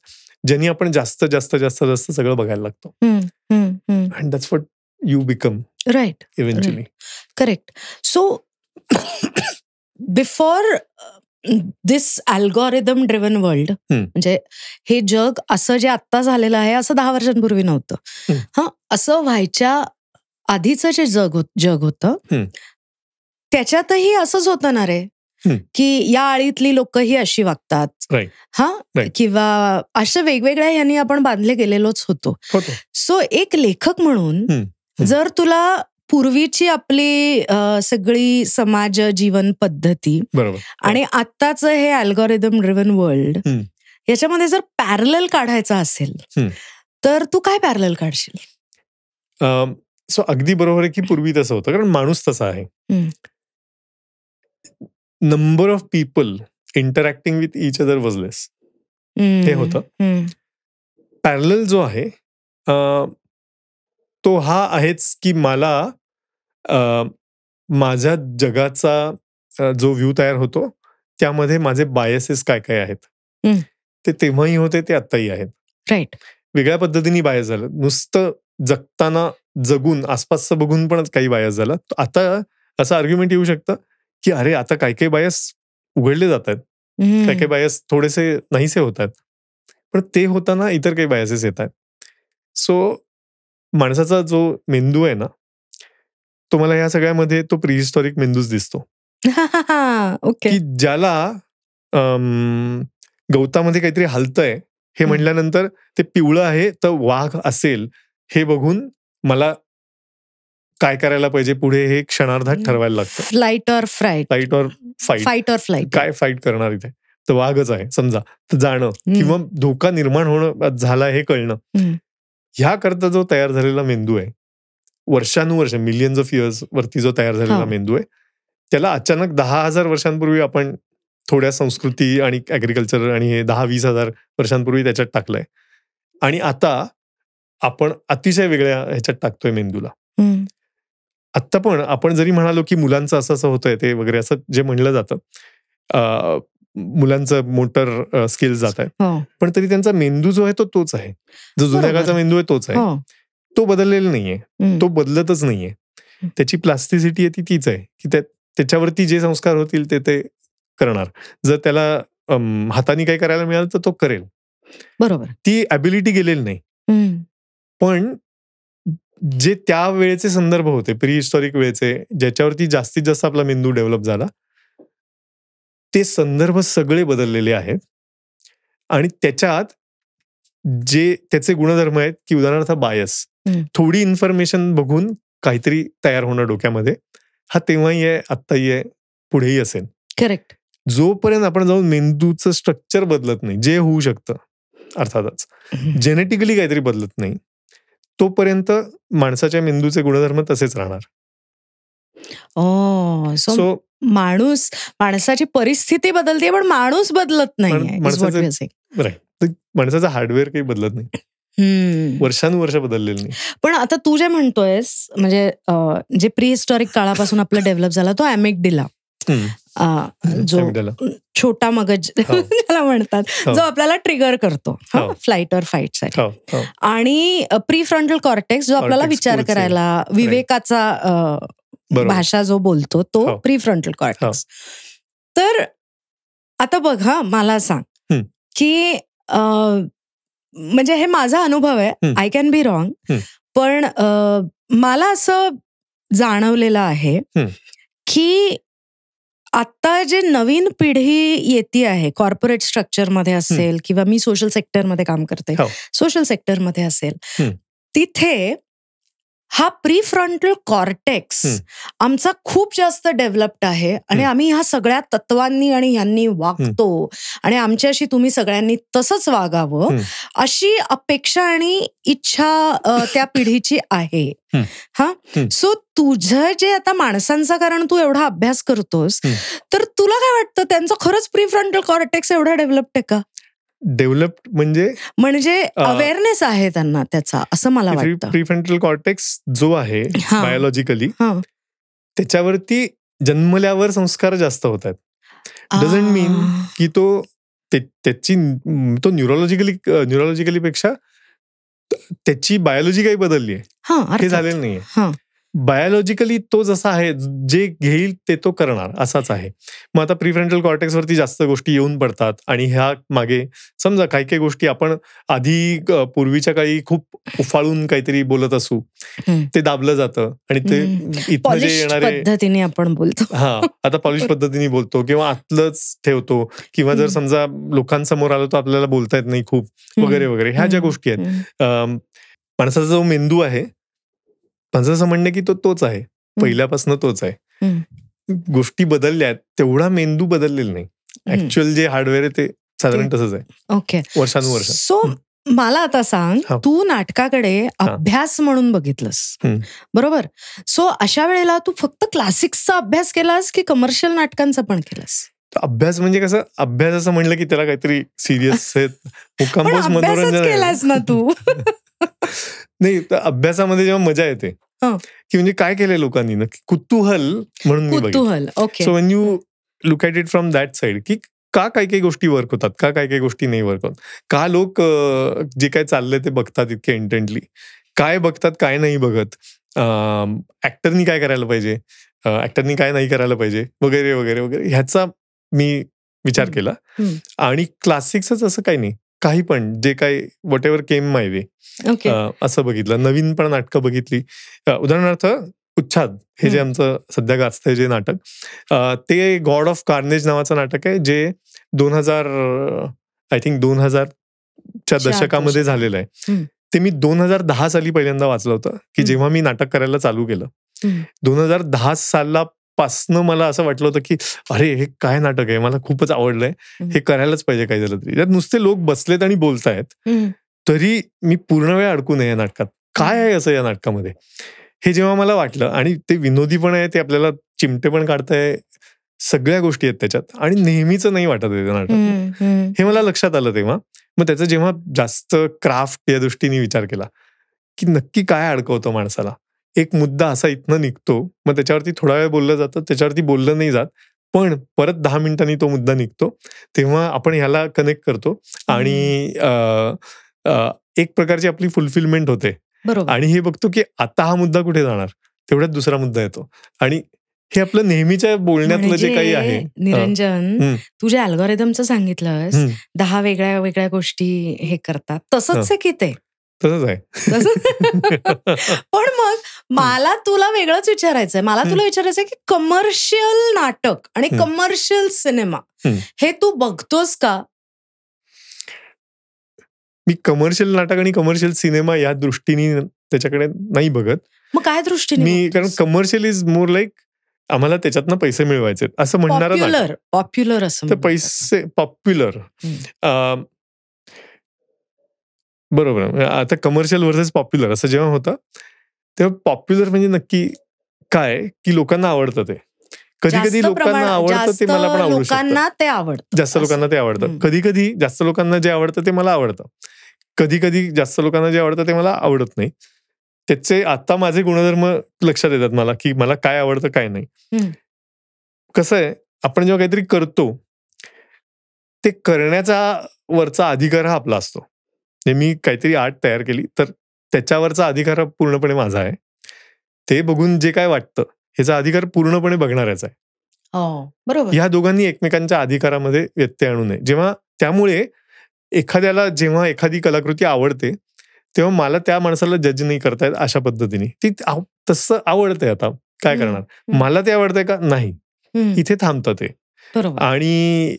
Speaker 2: ज्यांनी आपण जास्त जास्त जास्त जास्त सगळं बघायला लागतो. And that's what you become, right, eventually.
Speaker 1: Correct. So before this algorithm driven world, म्हणजे हे जग असं जे आत्ता झालेलं आहे असं 10 वर्षांपूर्वी नव्हतं. असं व्हायच्या आधीचं जे जग होतं त्याच्यातही असंच होतं ना रे, की या आळीतली लोक ही अशी वागतात, किंवा अशा वेगवेगळ्या यांनी आपण बांधले गेलेलोच होतो. सो एक लेखक म्हणून जर तुला पूर्वीची आपली सगळी समाज जीवन पद्धती आणि आत्ताच हे अल्गोरिदम ड्रिव्हन वर्ल्ड याच्यामध्ये जर पॅरलल काढायचा असेल तर तू काय पॅरलल काढशील?
Speaker 2: सो अगदी बरोबर आहे की पूर्वी तसं होतं, कारण माणूस तसा आहे. Number of people interacting with each other was less, हे होतं. पॅरलल जो आहे तो हा आहेच की मला माझ्या जगाचा जो व्ह्यू तयार होतो त्यामध्ये माझे बायसेस काय काय आहेत ते तेव्हाही होते, ते आत्ताही आहेत.
Speaker 1: राईट.
Speaker 2: वेगळ्या पद्धतीने बायस झालं, नुसतं जगताना जगून आसपासचं बघून पण काही बायस झालं. आता असं आर्ग्युमेंट येऊ शकतं की अरे आता काही काही बायस उघडले जात आहेत, काही काही बायस थोडेसे नाहीसे होत आहेत. पण ते होताना इतर काही बायसेस येत आहेत. सो माणसाचा जो मेंदू आहे ना, तो मला या सगळ्यामध्ये तो प्रिहिस्टॉरिक मेंदूच दिसतो,
Speaker 1: ओके.
Speaker 2: की ज्याला गवतामध्ये काहीतरी हलतंय हे म्हटल्यानंतर ते पिवळं आहे तर वाघ असेल हे बघून मला काय करायला पाहिजे पुढे हे क्षणार्धात ठरवायला लागतं.
Speaker 1: Flight or freight.
Speaker 2: Fight or
Speaker 1: fight or flight.
Speaker 2: काय फाईट करणार इथे, तर वाघच आहे समजा, तर जाणं किंवा धोका निर्माण होणं झाला हे कळणं, ह्या करता जो तयार झालेला मेंदू आहे, वर्षानुवर्ष मिलियन्स ऑफ इयर्स वरती जो तयार झालेला मेंदू आहे, त्याला अचानक 10,000 वर्षांपूर्वी आपण थोड्या संस्कृती आणि ऍग्रिकल्चर आणि हे 10-20,000 वर्षांपूर्वी त्याच्यात टाकलंय, आणि आता आपण अतिशय वेगळ्या ह्याच्यात टाकतोय मेंदूला. आत्ता पण आपण जरी म्हणालो की मुलांचं असं असं होतंय ते वगैरे असं जे म्हणलं जातं, मुलांचं मोटर स्किल्स जात आहेत, पण तरी त्यांचा मेंदू जो आहे तो तोच आहे, जो जुन्या काळचा मेंदू आहे तोच आहे, तो बदललेला नाहीये, तो बदलतच नाहीये. त्याची प्लास्टिसिटी आहे ती तीच आहे, की त्याच्यावरती जे संस्कार होतील ते करणार. जर त्याला हाताने काही करायला मिळालं तर तो करेल,
Speaker 1: बरोबर.
Speaker 2: ती ॲबिलिटी गेलेली नाही. पण जे त्या वेळेचे संदर्भ होते, प्रिहिस्टॉरिक वेळेचे, ज्याच्यावरती जास्तीत जास्त आपला मेंदू डेव्हलप झाला, ते संदर्भ सगळे बदललेले आहेत. आणि त्याच्यात जे त्याचे गुणधर्म आहेत, की उदाहरणार्थ बायस, थोडी इन्फॉर्मेशन बघून काहीतरी तयार होणं डोक्यामध्ये, हा तेव्हाही आहे, आत्ताही आहे, पुढेही असेल.
Speaker 1: करेक्ट.
Speaker 2: जोपर्यंत आपण जाऊन मेंदूचं स्ट्रक्चर बदलत नाही, जे होऊ शकतं अर्थातच, जेनेटिकली काहीतरी बदलत नाही, तोपर्यंत माणसाच्या मेंदूचे गुणधर्म तसेच राहणार.
Speaker 1: सो माणसाची परिस्थिती बदलते पण माणूस बदलत नाही.
Speaker 2: माणसाचं हार्डवेअर काही बदलत नाही, वर्षानुवर्ष बदललेलं नाही.
Speaker 1: पण आता तू जे म्हणतोयस, म्हणजे जे प्रिहिस्टॉरिक काळापासून आपलं डेव्हलप झाला तो ॲमिग्डाला, जो छोटा मगज त्याला म्हणतात, जो आपल्याला ट्रिगर करतो फ्लाईट ऑर फाईट साठी, आणि प्रीफ्रंटल कॉर्टेक्स जो आपल्याला विचार करायला, विवेकाचा भाषा जो बोलतो तो प्रीफ्रंटल कॉर्टेक्स. तर आता बघ, मला सांग की म्हणजे हे माझा अनुभव आहे, आय कॅन बी रॉंग, पण मला असं जाणवलेलं आहे की आता जे नवीन पिढी येते आहे, कॉर्पोरेट स्ट्रक्चरमध्ये असेल किंवा मी सोशल सेक्टरमध्ये काम करते, सोशल सेक्टरमध्ये असेल, तिथे हा प्रीफ्रंटल कॉर्टेक्स आमचा खूप जास्त डेव्हलप्ड आहे आणि आम्ही ह्या सगळ्या तत्वांनी आणि यांनी वागतो आणि आमच्याशी तुम्ही सगळ्यांनी तसंच वागावं अशी अपेक्षा आणि इच्छा त्या पिढीची आहे. सो तुझं जे आता माणसांचा, कारण तू एवढा अभ्यास करतोस, तर तुला काय वाटतं त्यांचं खरंच प्रीफ्रंटल कॉर्टेक्स एवढा डेव्हलप्ड आहे का?
Speaker 2: डेव्हलप्ड म्हणजे
Speaker 1: अवेअरनेस आहे त्यांना त्याचा, असं मला वाटतं.
Speaker 2: प्रीफ्रंटल कॉर्टेक्स जो आहे बायोलॉजिकली, त्याच्यावरती जन्मल्यावर संस्कार जास्त होत आहेत. डझंट मीन की तो न्यूरोलॉजिकली पेक्षा त्याची बायोलॉजी काही बदलली आहे, हे झालेलं नाहीये. बायोलॉजिकली तो जसा आहे, जे घेईल ते तो करणार असाच आहे. मग आता प्रीफ्रंटल कॉर्टेक्स वरती जास्त गोष्टी येऊन पडतात आणि ह्या मागे समजा काही काही गोष्टी आपण आधी पूर्वीच्या काळी खूप उफाळून काहीतरी बोलत असू, ते दाबलं जातं आणि ते इथं जे येणारे
Speaker 1: पद्धतीने आपण बोलतो,
Speaker 2: आता पॉलिश पद्धतीने बोलतो किंवा आतलंच ठेवतो, किंवा जर समजा लोकांसमोर आलो तर आपल्याला बोलता येत नाही खूप वगैरे वगैरे, ह्या ज्या गोष्टी आहेत. माणसाचा जो मेंदू आहे, माझं असं म्हणणं की तोच आहे, पहिल्यापासून तोच आहे. गोष्टी बदलल्या आहेत, तेवढा मेंदू बदललेला नाही. ऍक्च्युअल जे हार्डवेअर आहे ते साधारण तसंच आहे.
Speaker 1: ओके,
Speaker 2: वर्षानुवर्ष.
Speaker 1: सो मला आता सांग, तू नाटकाकडे अभ्यास म्हणून बघितलंस, बरोबर? सो अशा वेळेला तू फक्त क्लासिक्सचा अभ्यास केलास की कमर्शियल नाटकांचा पण केलास?
Speaker 2: अभ्यास म्हणजे कसं, अभ्यास असं म्हणलं की त्याला काहीतरी सिरियस
Speaker 1: अभ्यासच
Speaker 2: मनोरंजन
Speaker 1: केलास ना तू.
Speaker 2: नाही, तर अभ्यासामध्ये जेव्हा मजा येते की म्हणजे काय केलंय लोकांनी ना, कुतूहल म्हणून मी बघितलं. So when you look at it from that side, की का काही काही गोष्टी वर्क होतात, का काही काही गोष्टी नाही वर्क होत, का लोक जे काय चाललंय ते बघतात इतके इंटेंटली, काय बघतात काय नाही बघत, ऍक्टरनी काय करायला पाहिजे, ऍक्टरनी काय नाही करायला पाहिजे, वगैरे वगैरे वगैरे, ह्याचा मी विचार केला. आणि क्लासिक्सच असं काही नाही, काही पण जे काही what ever came my way
Speaker 1: okay.
Speaker 2: असं बघितलं. नवीन पण नाटकं बघितली. उदाहरणार्थ उच्छाद हे जे आमचं सध्या गाजतंय जे नाटक, ते गॉड ऑफ कार्नेज नावाचं नाटक आहे, जे 2000 आय थिंक 2000च्या दशकामध्ये झालेलं आहे. ते मी 2010 साली पहिल्यांदा वाचलं होतं, की जेव्हा मी नाटक करायला चालू केलं. 2010 सालापासनं मला असं वाटलं होतं, की अरे हे काय नाटक आहे, मला खूपच आवडलंय, हे करायलाच पाहिजे काही झालं तरी. त्यात नुसते लोक बसलेत आणि बोलतायत, तरी मी पूर्ण वेळ अडकून आहे या नाटकात. काय आहे असं या नाटकामध्ये, हे जेव्हा मला वाटलं, आणि ते विनोदी पण आहे, ते आपल्याला चिमटे पण काढताय, सगळ्या गोष्टी आहेत त्याच्यात, आणि नेहमीच नाही वाटत आहे नाटक, हे मला लक्षात आलं तेव्हा. मग त्याचा जेव्हा जास्त क्राफ्ट या दृष्टीने विचार केला, की नक्की काय अडकवतं माणसाला. एक मुद्दा असा इथनं निघतो, मग त्याच्यावरती थोडा वेळ बोललं जातं, त्याच्यावरती बोललं नाही जात, पण परत 10 मिनिटांनी तो मुद्दा निघतो, तेव्हा आपण ह्याला कनेक्ट करतो, आणि एक प्रकारची आपली फुलफिलमेंट होते. आणि हे बघतो की आता हा मुद्दा कुठे जाणार, तेवढ्यात दुसरा मुद्दा येतो, आणि हे आपलं नेहमीच्या बोलण्यातलं जे काही आहे.
Speaker 1: निरंजन, तू जे अल्गोरिदमचं सांगितलंस, 10 वेगळ्या वेगळ्या गोष्टी हे करतात, तसंच आहे की ते?
Speaker 2: तसंच आहे.
Speaker 1: पण मग मला तुला वेगळंच विचारायचंय. मला तुला विचारायचंय की कमर्शियल नाटक आणि कमर्शियल सिनेमा हे तू बघतोस का?
Speaker 2: मी कमर्शियल नाटक आणि कमर्शियल सिनेमा या दृष्टीने त्याच्याकडे नाही बघत.
Speaker 1: मग काय दृष्टीने?
Speaker 2: मी, कारण कमर्शियल इज मोर लाईक आम्हाला त्याच्यातनं पैसे मिळवायचे असं म्हणणार.
Speaker 1: पॉप्युलर असं,
Speaker 2: तर पैसे पॉप्युलर, बरोबर. आता कमर्शियल व्हर्सेस पॉप्युलर असं जेव्हा होतं, तेव्हा पॉप्युलर म्हणजे नक्की काय, की लोकांना आवडतं ते. कधी कधी लोकांना आवडतं ते मला पण आवडू शकतं. जास्त लोकांना ते आवडतं. कधी कधी जास्त लोकांना जे आवडतं ते मला आवडतं. कधी कधी जास्त लोकांना जे आवडतं ते मला आवडत नाही. त्याचे आता माझे गुणधर्म लक्षात येतात मला, की मला काय आवडतं काय नाही. कसं आहे, आपण जेव्हा काहीतरी करतो, ते करण्याचा वरचा अधिकार हा आपला असतो. मी काहीतरी आर्ट तयार केली तर त्याच्यावरचा अधिकार पूर्णपणे माझा आहे. ते बघून जे काय वाटतं ह्याचा अधिकार पूर्णपणे बघणाऱ्याचा आहे.
Speaker 1: बरोबर.
Speaker 2: ह्या दोघांनी एकमेकांच्या अधिकारामध्ये व्यत्यय आणू नये. त्यामुळे एखाद्याला जेव्हा एखादी कलाकृती आवडते, तेव्हा मला त्या माणसाला जज नाही करतायत अशा पद्धतीने. ती तसं आवडतंय, आता काय करणार. मला ते आवडतंय का नाही, इथे थांबतं ते. आणि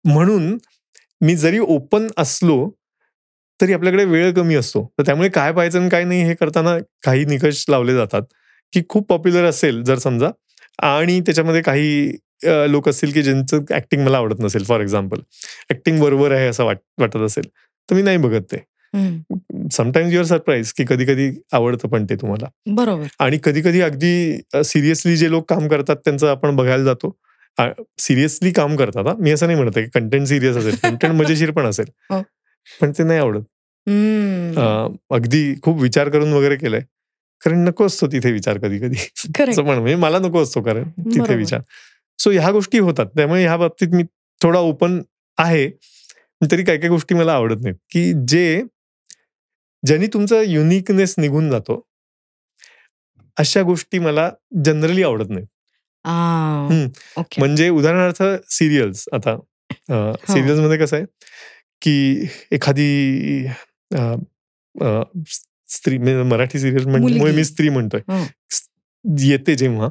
Speaker 2: म्हणून मी जरी ओपन असलो तरी आपल्याकडे वेळ कमी असतो, तर त्यामुळे काय पाहायचं आणि काय नाही हे करताना काही निकष लावले जातात. की खूप पॉप्युलर असेल जर समजा, आणि त्याच्यामध्ये काही लोक असतील की ज्यांचं ऍक्टिंग मला आवडत नसेल, फॉर एक्झाम्पल ऍक्टिंग बरोबर आहे असं वाटत असेल, तर मी नाही बघत ते. समटाइम्स युअर सरप्राईज की कधी कधी आवडतं पण ते तुम्हाला.
Speaker 1: बरोबर.
Speaker 2: आणि कधी कधी अगदी सिरियसली जे लोक काम करतात त्यांचं आपण बघायला जातो. सिरियसली काम करतात, मी असं नाही म्हणत की कंटेंट सिरियस असेल, कंटेंट मजेशीर पण असेल, पण ते नाही आवडत. अगदी खूप विचार करून वगैरे केलंय, कारण नको असतो तिथे विचार कधी कधी. असं पण म्हणजे मला नको असतो कारण तिथे विचार. सो ह्या गोष्टी होतात. त्यामुळे ह्या बाबतीत मी थोडा ओपन आहे, तरी काही काही गोष्टी मला आवडत नाहीत, की ज्यांनी तुमचा युनिकनेस निघून जातो, अशा गोष्टी मला जनरली आवडत नाहीत. म्हणजे उदाहरणार्थ सिरियल्स. आता सिरियल्स मध्ये कसं आहे की एखादी स्त्री, मराठी सिरियल म्हणजे मी स्त्री म्हणतोय, येते जेव्हा,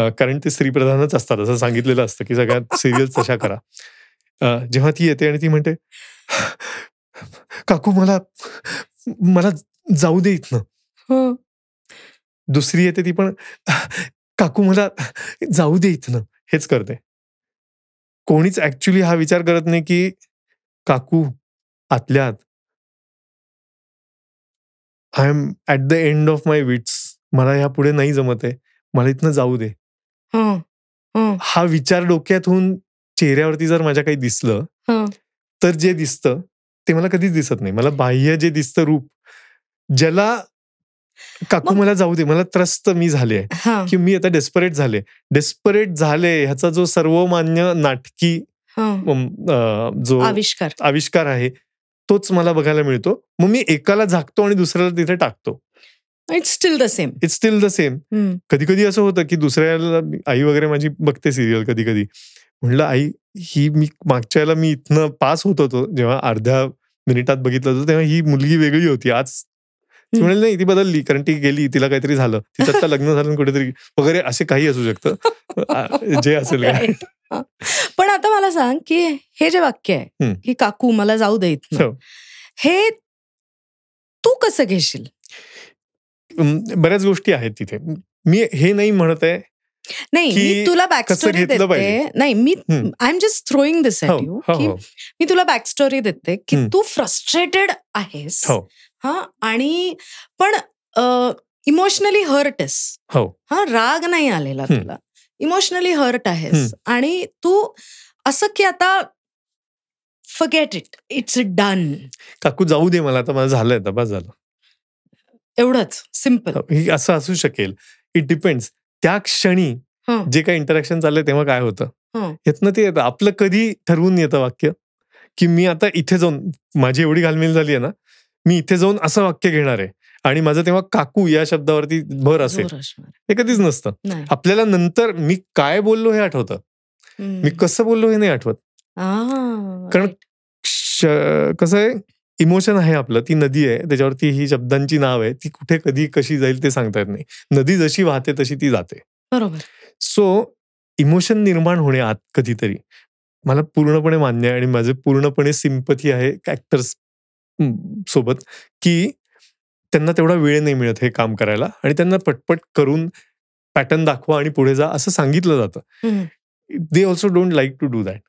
Speaker 2: कारण ते स्त्रीप्रधानच असतात असं सांगितलेलं असतं की सगळ्यात सिरियल्स तशा करा. जेव्हा ती येते आणि ती म्हणते, काकू मला जाऊ दे इथनं. दुसरी येते ती पण, काकू मला जाऊ दे इथनं, हेच करते. कोणीच ऍक्च्युली हा विचार करत नाही की काकू आतल्या आत, I am at the end of my wits, मला ह्या पुढे नाही जमत आहे, मला इथनं जाऊ दे. हा विचार डोक्यात होऊन चेहऱ्यावरती जर माझ्या काही दिसलं, तर जे दिसतं ते मला कधीच दिसत नाही. मला बाह्य जे दिसतं रूप, ज्याला काकू मला जाऊ दे, मला त्रस्त मी झाले, की मी आता डेस्परेट झाले ह्याचा जो सर्वमान्य नाटकी जो आविष्कार आहे, तोच मला बघायला मिळतो. मग मी एकाला झाकतो आणि दुसऱ्याला तिथे टाकतो.
Speaker 1: It's steel the same.
Speaker 2: कधी कधी असं होतं की दुसऱ्याला, आई वगैरे माझी बघते सिरियल, कधी कधी म्हणलं, आई ही मी मागच्या वेळेला मी इथनं पास होत होतो, जेव्हा अर्ध्या मिनिटात बघितलं होतं, तेव्हा ही मुलगी वेगळी होती. आज ती म्हणाली नाही, ती बदलली कारण ती गेली, तिला काहीतरी झालं, तिचं आता लग्न झालं कुठेतरी वगैरे, असे काही असू शकतं जे असेल काय.
Speaker 1: पण आता मला सांग की हे जे वाक्य आहे की काकू मला जाऊ दे इथनं, हे तू कसं घेशील?
Speaker 2: बऱ्याच गोष्टी आहेत तिथे. मी हे नाही म्हणत आहे
Speaker 1: नाही, मी तुला बॅकस्टोरी देते. नाही, मी I am just throwing this at you की मी तुला बॅकस्टोरी देते की तू फ्रस्ट्रेटेड आहेस आणि पण इमोशनली हर्ट आहेस. राग नाही आलेला तुला, इमोशनली हर्ट आहेस आणि तू असं की आता फॉरगेट इट, इट्स डन.
Speaker 2: काकू जाऊ दे मला, आता मला झालंय, आता बस झालं,
Speaker 1: एवढंच सिम्पल.
Speaker 2: असं असू शकेल. इट डिपेंड्स त्या क्षणी जे काही इंटरॅक्शन चाललंय तेव्हा काय होतं यातनं ते येतं. आपलं कधी ठरवून येतं वाक्य की मी आता इथे जाऊन, माझी एवढी घालमेल झाली आहे ना, मी इथे जाऊन असं वाक्य घेणार आहे आणि माझं तेव्हा काकू या शब्दावरती भर असेल. हे कधीच नसतं. आपल्याला नंतर मी काय बोललो हे आठवतं, मी कसं बोललो हे नाही आठवत. कारण कसं आहे, इमोशन आहे आपलं, ती नदी आहे, त्याच्यावरती ही शब्दांची नाव आहे, ती कुठे कधी कशी जाईल ते सांगता येत नाही. नदी जशी वाहते तशी ती जाते.
Speaker 1: बरोबर.
Speaker 2: सो इमोशन निर्माण होणे आत कधीतरी मला पूर्णपणे मान्य आहे आणि माझे पूर्णपणे सिम्पथी आहे ऍक्टर्स सोबत की त्यांना तेवढा वेळ नाही मिळत हे काम करायला आणि त्यांना पटपट करून पॅटर्न दाखवा आणि पुढे जा असं सांगितलं जातं. They also don't like to do that.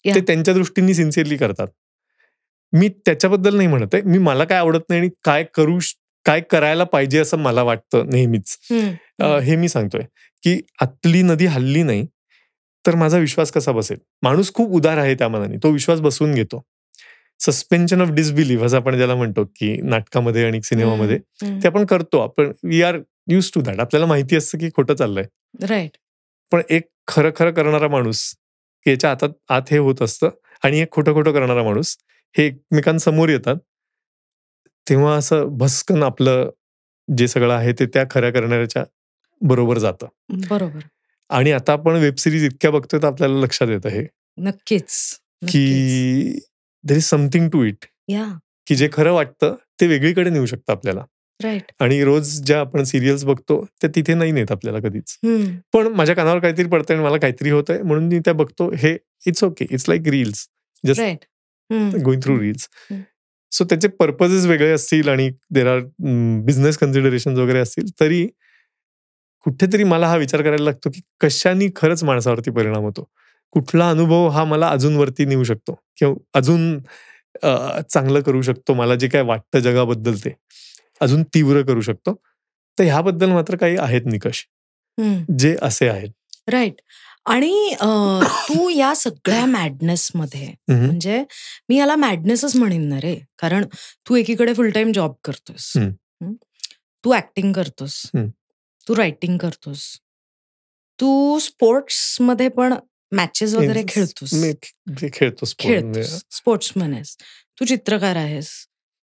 Speaker 2: ते त्यांच्या दृष्टीने सिन्सिअरली करतात. मी त्याच्याबद्दल नाही म्हणत आहे, मी मला काय आवडत नाही आणि काय करायला पाहिजे असं मला वाटतं नेहमीच, हे मी सांगतोय की आतली नदी हल्ली नाही तर माझा विश्वास कसा बसेल. माणूस खूप उदार आहे त्या मनाने, तो विश्वास बसवून घेतो. सस्पेन्शन ऑफ डिसबिलीव्ह असं आपण ज्याला म्हणतो की नाटकामध्ये आणि सिनेमामध्ये ते आपण करतो. आपण we are use to that. आपल्याला माहिती असतं की खोटं चाललंय,
Speaker 1: राईट.
Speaker 2: पण एक खरं खरं करणारा माणूस याच्या आत हे होत असतं आणि एक खोटं खोटं करणारा माणूस हे एकमेकांसमोर येतात, तेव्हा असं भस्कन आपलं जे सगळं आहे ते त्या खऱ्या करणाऱ्याच्या बरोबर जातं.
Speaker 1: बरोबर.
Speaker 2: आणि आता आपण वेबसिरीज इतक्या बघतोय तर आपल्याला लक्षात येतं हे
Speaker 1: नक्कीच
Speaker 2: की there is something to it, की जे खरं वाटतं ते वेगळीकडे नेऊ शकतं आपल्याला.
Speaker 1: राईट.
Speaker 2: आणि रोज ज्या आपण सिरियल्स बघतो त्या तिथे नाही नेत आपल्याला कधीच. पण माझ्या कानावर काहीतरी पडतंय आणि मला काहीतरी होतंय म्हणून मी त्या बघतो. हे it's okay, it's like reels, just going through reels. So त्याचे पर्पजेस वेगळे असतील आणि देर आर बिझनेस कन्सिडरेशन वगैरे असतील तरी कुठेतरी मला हा विचार करायला लागतो की कशाने खरंच माणसावरती परिणाम होतो. कुठला अनुभव हा मला अजून वरती नेऊ शकतो किंवा अजून चांगलं करू शकतो, मला जे काय वाटतं जगाबद्दल ते अजून तीव्र करू शकतो. तर ह्याबद्दल मात्र काही आहेत निकष जे असे आहेत.
Speaker 1: राईट. आणि तू या सगळ्या मॅडनेसमध्ये, म्हणजे मी याला मॅडनेसच म्हणेन ना रे, कारण तू एकीकडे फुल टाइम जॉब करतोस, तू ऍक्टिंग करतोस, तू रायटिंग करतोस, तू स्पोर्ट्स मध्ये पण मॅचेस वगैरे खेळतोस, स्पोर्ट्समन आहेस, तू चित्रकार आहेस,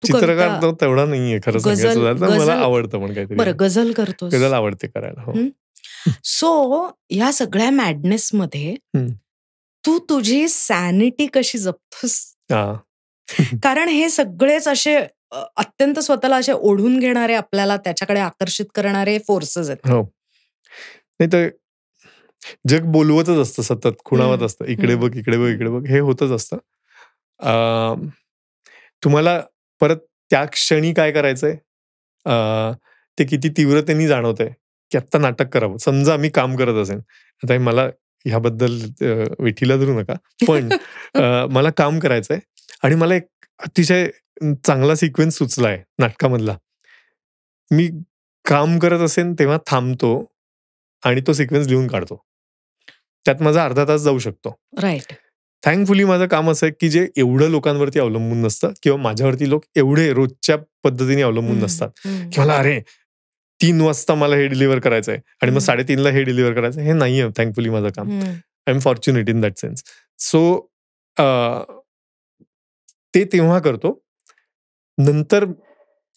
Speaker 2: चित्रकार तेवढा नाहीये खरं सांगायचं, मला आवडतं पण काहीतरी.
Speaker 1: बरं, गझल करतोस,
Speaker 2: गझल आवडते करायला.
Speaker 1: सो या सगळ्या मॅडनेस मध्ये तू तुझी सॅनिटी कशी जपतोस? कारण हे सगळेच असे अत्यंत स्वतःला असे ओढून घेणारे, आपल्याला त्याच्याकडे आकर्षित करणारे फोर्सेस आहेत.
Speaker 2: नाही तर जग बोलवतच असतं, सतत खुणावत असतं, इकडे बघ इकडे बघ इकडे बघ, हे होतच असतं. तुम्हाला परत त्या क्षणी काय करायचंय ते किती तीव्रतेने जाणवतंय की आत्ता नाटक करावं. समजा मी काम करत असेल, आता मला ह्याबद्दल वेठीला धरू नका, पण मला काम करायचंय आणि मला एक अतिशय चांगला सिक्वेन्स सुचलाय नाटकामधला. मी काम करत असेल तेव्हा थांबतो आणि तो सिक्वेन्स लिहून काढतो. त्यात माझा अर्धा तास जाऊ शकतो.
Speaker 1: राईट.
Speaker 2: थँकफुली माझं काम असं आहे की जे एवढं लोकांवरती अवलंबून नसतं किंवा माझ्यावरती लोक एवढे रोजच्या पद्धतीने अवलंबून नसतात की मला अरे 3 वाजता मला हे डिलिव्हर करायचंय आणि मग 3:30ला हे डिलिव्हर करायचं. हे नाहीये थँकफुली माझं काम. I am fortunate in that sense. So ते तेव्हा करतो. नंतर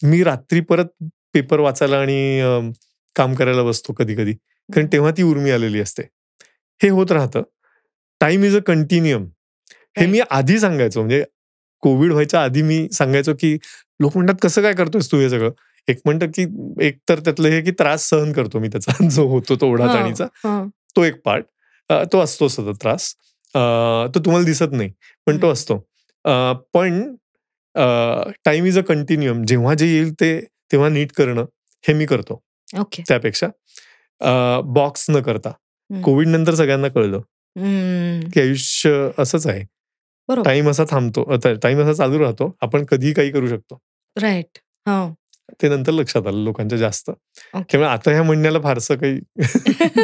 Speaker 2: मी रात्री परत पेपर वाचायला आणि काम करायला बसतो कधी कधी, कारण तेव्हा ती उर्मी आलेली असते. हे होत राहतं. Time is a continuum. हे मी आधी सांगायचो, म्हणजे कोविड व्हायच्या आधी मी सांगायचो की लोक म्हणतात कसं काय करतोयस तू हे सगळं. एक म्हणतात की एक तर त्यातलं हे की त्रास सहन करतो मी त्याचा जो होतो तो ओढाताणीचा, तो एक पार्ट, तो असतो सतत त्रास, तो तुम्हाला दिसत नाही पण तो असतो. पण टाइम इज अ कंटिन्युअम, जेव्हा जे येईल ते तेव्हा नीट करणं हे मी करतो.
Speaker 1: ओके.
Speaker 2: त्यापेक्षा बॉक्स न करता. कोविड नंतर सगळ्यांना कळलं की आयुष्य असंच आहे, टाइम असा थांबतो, टाइम असा चालू राहतो, आपण कधीही काही करू शकतो.
Speaker 1: राईट.
Speaker 2: ते नंतर लक्षात आलं लोकांच्या जास्त. त्यामुळे आता ह्या म्हणण्याला फारसं काही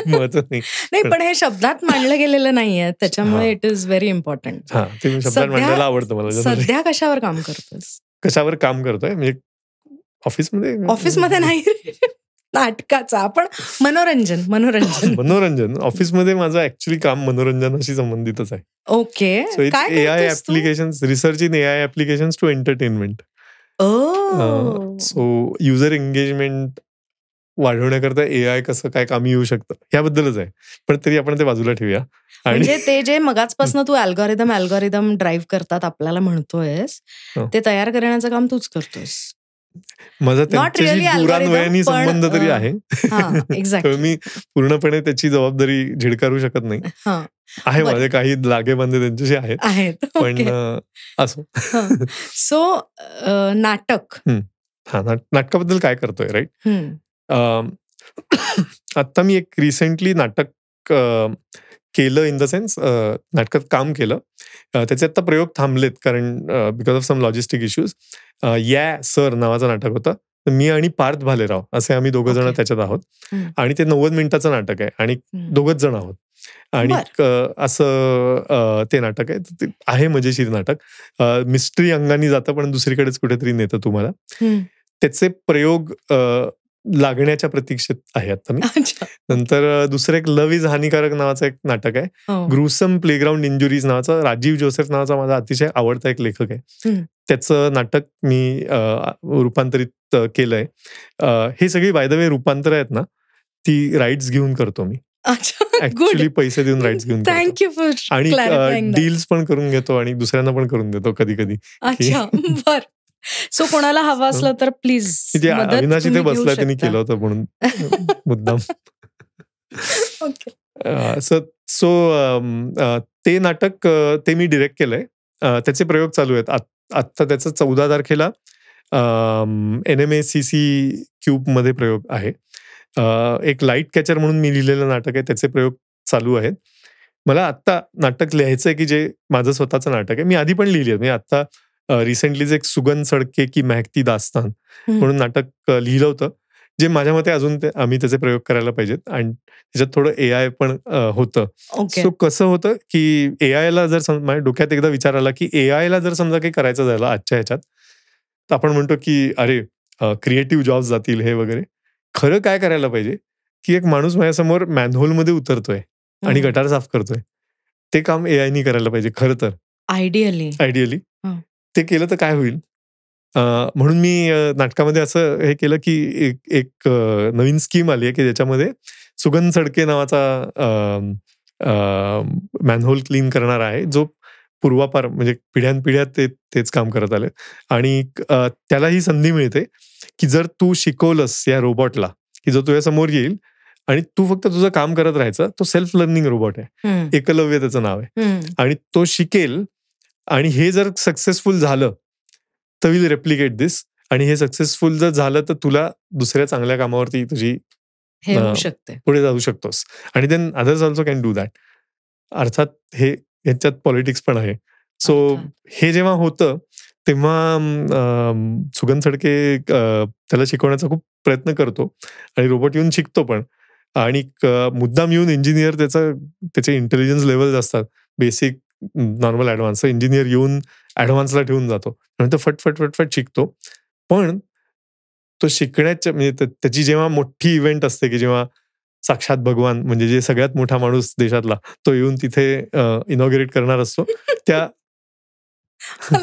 Speaker 2: महत्व नाही.
Speaker 1: पण हे शब्दात मांडलं गेलेलं नाहीये, त्याच्यामुळे इट इज व्हेरी इम्पॉर्टंट.
Speaker 2: ते शब्दात मांडायला आवडतं मला.
Speaker 1: सध्या कशावर काम करतोस?
Speaker 2: कशावर काम करतोय म्हणजे ऑफिसमध्ये
Speaker 1: नाही, नाटकाचा. आपण मनोरंजन.
Speaker 2: ऑफिसमध्ये माझं ऍक्च्युली काम मनोरंजनाशी संबंधितच आहे.
Speaker 1: Okay.
Speaker 2: So it's AI applications, research in AI applications to entertainment. So user engagement वाढवण्याकरता AI कसं काय कामी येऊ शकतं याबद्दलच आहे. पण तरी आपण ते बाजूला ठेवूया.
Speaker 1: म्हणजे ते जे मगाचपासून तू अल्गोरिदम ड्राईव्ह करतात आपल्याला म्हणतोयस, ते तयार करण्याचं काम तूच करतोस.
Speaker 2: माझा त्यांच्याशी दूरान्वयाने संबंध तरी आहे. मी पूर्णपणे त्याची जबाबदारी झिडकारू शकत नाही. आहे माझे काही लागेबांधे त्यांच्याशी आहेत. पण असो.
Speaker 1: सो नाटक.
Speaker 2: नाटकाबद्दल काय करतोय, राईट? आता मी एक रिसेंटली नाटक केलं, इन द सेन्स नाटकात काम केलं. त्याचे आता प्रयोग थांबलेत कारण because of some logistic issues. या सर नावाचं नाटक होतं. मी आणि पार्थ भालेराव असे आम्ही दोघं जण त्याच्यात आहोत. आणि ते 90 मिनिटाचं नाटक आहे आणि दोघंच जण आहोत. आणि असं ते नाटक आहे. ते आहे मजेशीर नाटक. मिस्ट्री अंगाने जातं पण दुसरीकडेच कुठेतरी नेतं तुम्हाला. त्याचे प्रयोग लागण्याच्या प्रतीक्षेत आहे आता मी. नंतर दुसरं एक लव्ह इज हानिकारक नावाचं एक नाटक आहे. ग्रुसम प्लेग्राऊंड इंजुरीज नावाचा, राजीव जोसेफ नावाचा माझा अतिशय आवडता एक लेखक आहे. त्याचं नाटक मी रूपांतरित केलंय. हे सगळी बाय द वे रूपांतर आहेत ना, ती राईट्स घेऊन करतो मी. ऍक्च्युअली पैसे देऊन राईट्स घेऊन करतो. आणि डील्स पण करून घेतो आणि दुसऱ्यांना पण करून देतो कधी कधी.
Speaker 1: सो कोणाला हवं असलं तर प्लीज.
Speaker 2: अविनाश इथे बसला, त्यांनी केलं होतं म्हणून मुद्दाम. सो ते नाटक ते मी डिरेक्ट केलंय. त्याचे प्रयोग चालू आहेत. आत्ता त्याचं 14 तारखेला NMACC क्यूब मध्ये प्रयोग आहे. एक लाईट कॅचर म्हणून मी लिहिलेलं नाटक आहे, त्याचे प्रयोग चालू आहेत. मला आत्ता नाटक लिहायचंय की जे माझं स्वतःचं नाटक आहे. मी आधी पण लिहिली आहे. मी आता रिसेंटलीच एक सुगन सडके की महकती दास्तान म्हणून नाटक लिहिलं होतं, जे माझ्या मते अजून आम्ही त्याचे प्रयोग करायला पाहिजेत. आणि त्याच्यात थोडं AI पण होतं. सो कसं होतं की AIला जर माझ्या डोक्यात एकदा विचार आला की AIला जर समजा काही करायचं झालं आजच्या ह्याच्यात, तर आपण म्हणतो की अरे क्रिएटिव्ह जॉब्स जातील हे वगैरे. खरं काय करायला पाहिजे की एक माणूस माझ्यासमोर मॅनहोलमध्ये उतरतोय आणि गटार साफ करतोय, ते काम AIनी करायला पाहिजे खरं तर. आयडियली ते केलं तर काय होईल. म्हणून मी नाटकामध्ये असं हे केलं की एक नवीन स्कीम आली आहे की ज्याच्यामध्ये सुगन सडके नावाचा मॅनहोल क्लीन करणार आहे, जो पूर्वापार म्हणजे पिढ्यानपिढ्या तेच काम करत आले. आणि त्याला ही संधी मिळते की जर तू शिकवलंस या रोबोटला की जो तुझ्या समोर येईल आणि तू फक्त तुझं काम करत राहायचं, तो सेल्फ लर्निंग रोबोट आहे, एकलव्य त्याचं नाव आहे. आणि तो शिकेल आणि हे जर सक्सेसफुल झालं तर विल रेप्लिकेट दिस. आणि हे सक्सेसफुल जर झालं तर तुला दुसऱ्या चांगल्या कामावरती तुझी पुढे जाऊ शकतोस. आणि than others also can do that. अर्थात हे ह्याच्यात पॉलिटिक्स पण आहे. सो हे जेव्हा होतं तेव्हा सुगन सडके त्याला शिकवण्याचा खूप प्रयत्न करतो आणि रोबोट येऊन शिकतो पण. आणि मुद्दाम येऊन इंजिनियर त्याचे इंटेलिजन्स लेवल्स असतात, बेसिक, नॉर्मल, ऍडव्हान्स. इंजिनियर येऊन ऍडव्हान्सला ठेवून जातो, नंतर फटफट शिकतो. पण तो शिकण्याच्या म्हणजे त्याची जेव्हा मोठी इव्हेंट असते की जेव्हा साक्षात भगवान म्हणजे जे सगळ्यात मोठा माणूस देशातला तो येऊन तिथे इनॉग्रेट करणार असतो, त्या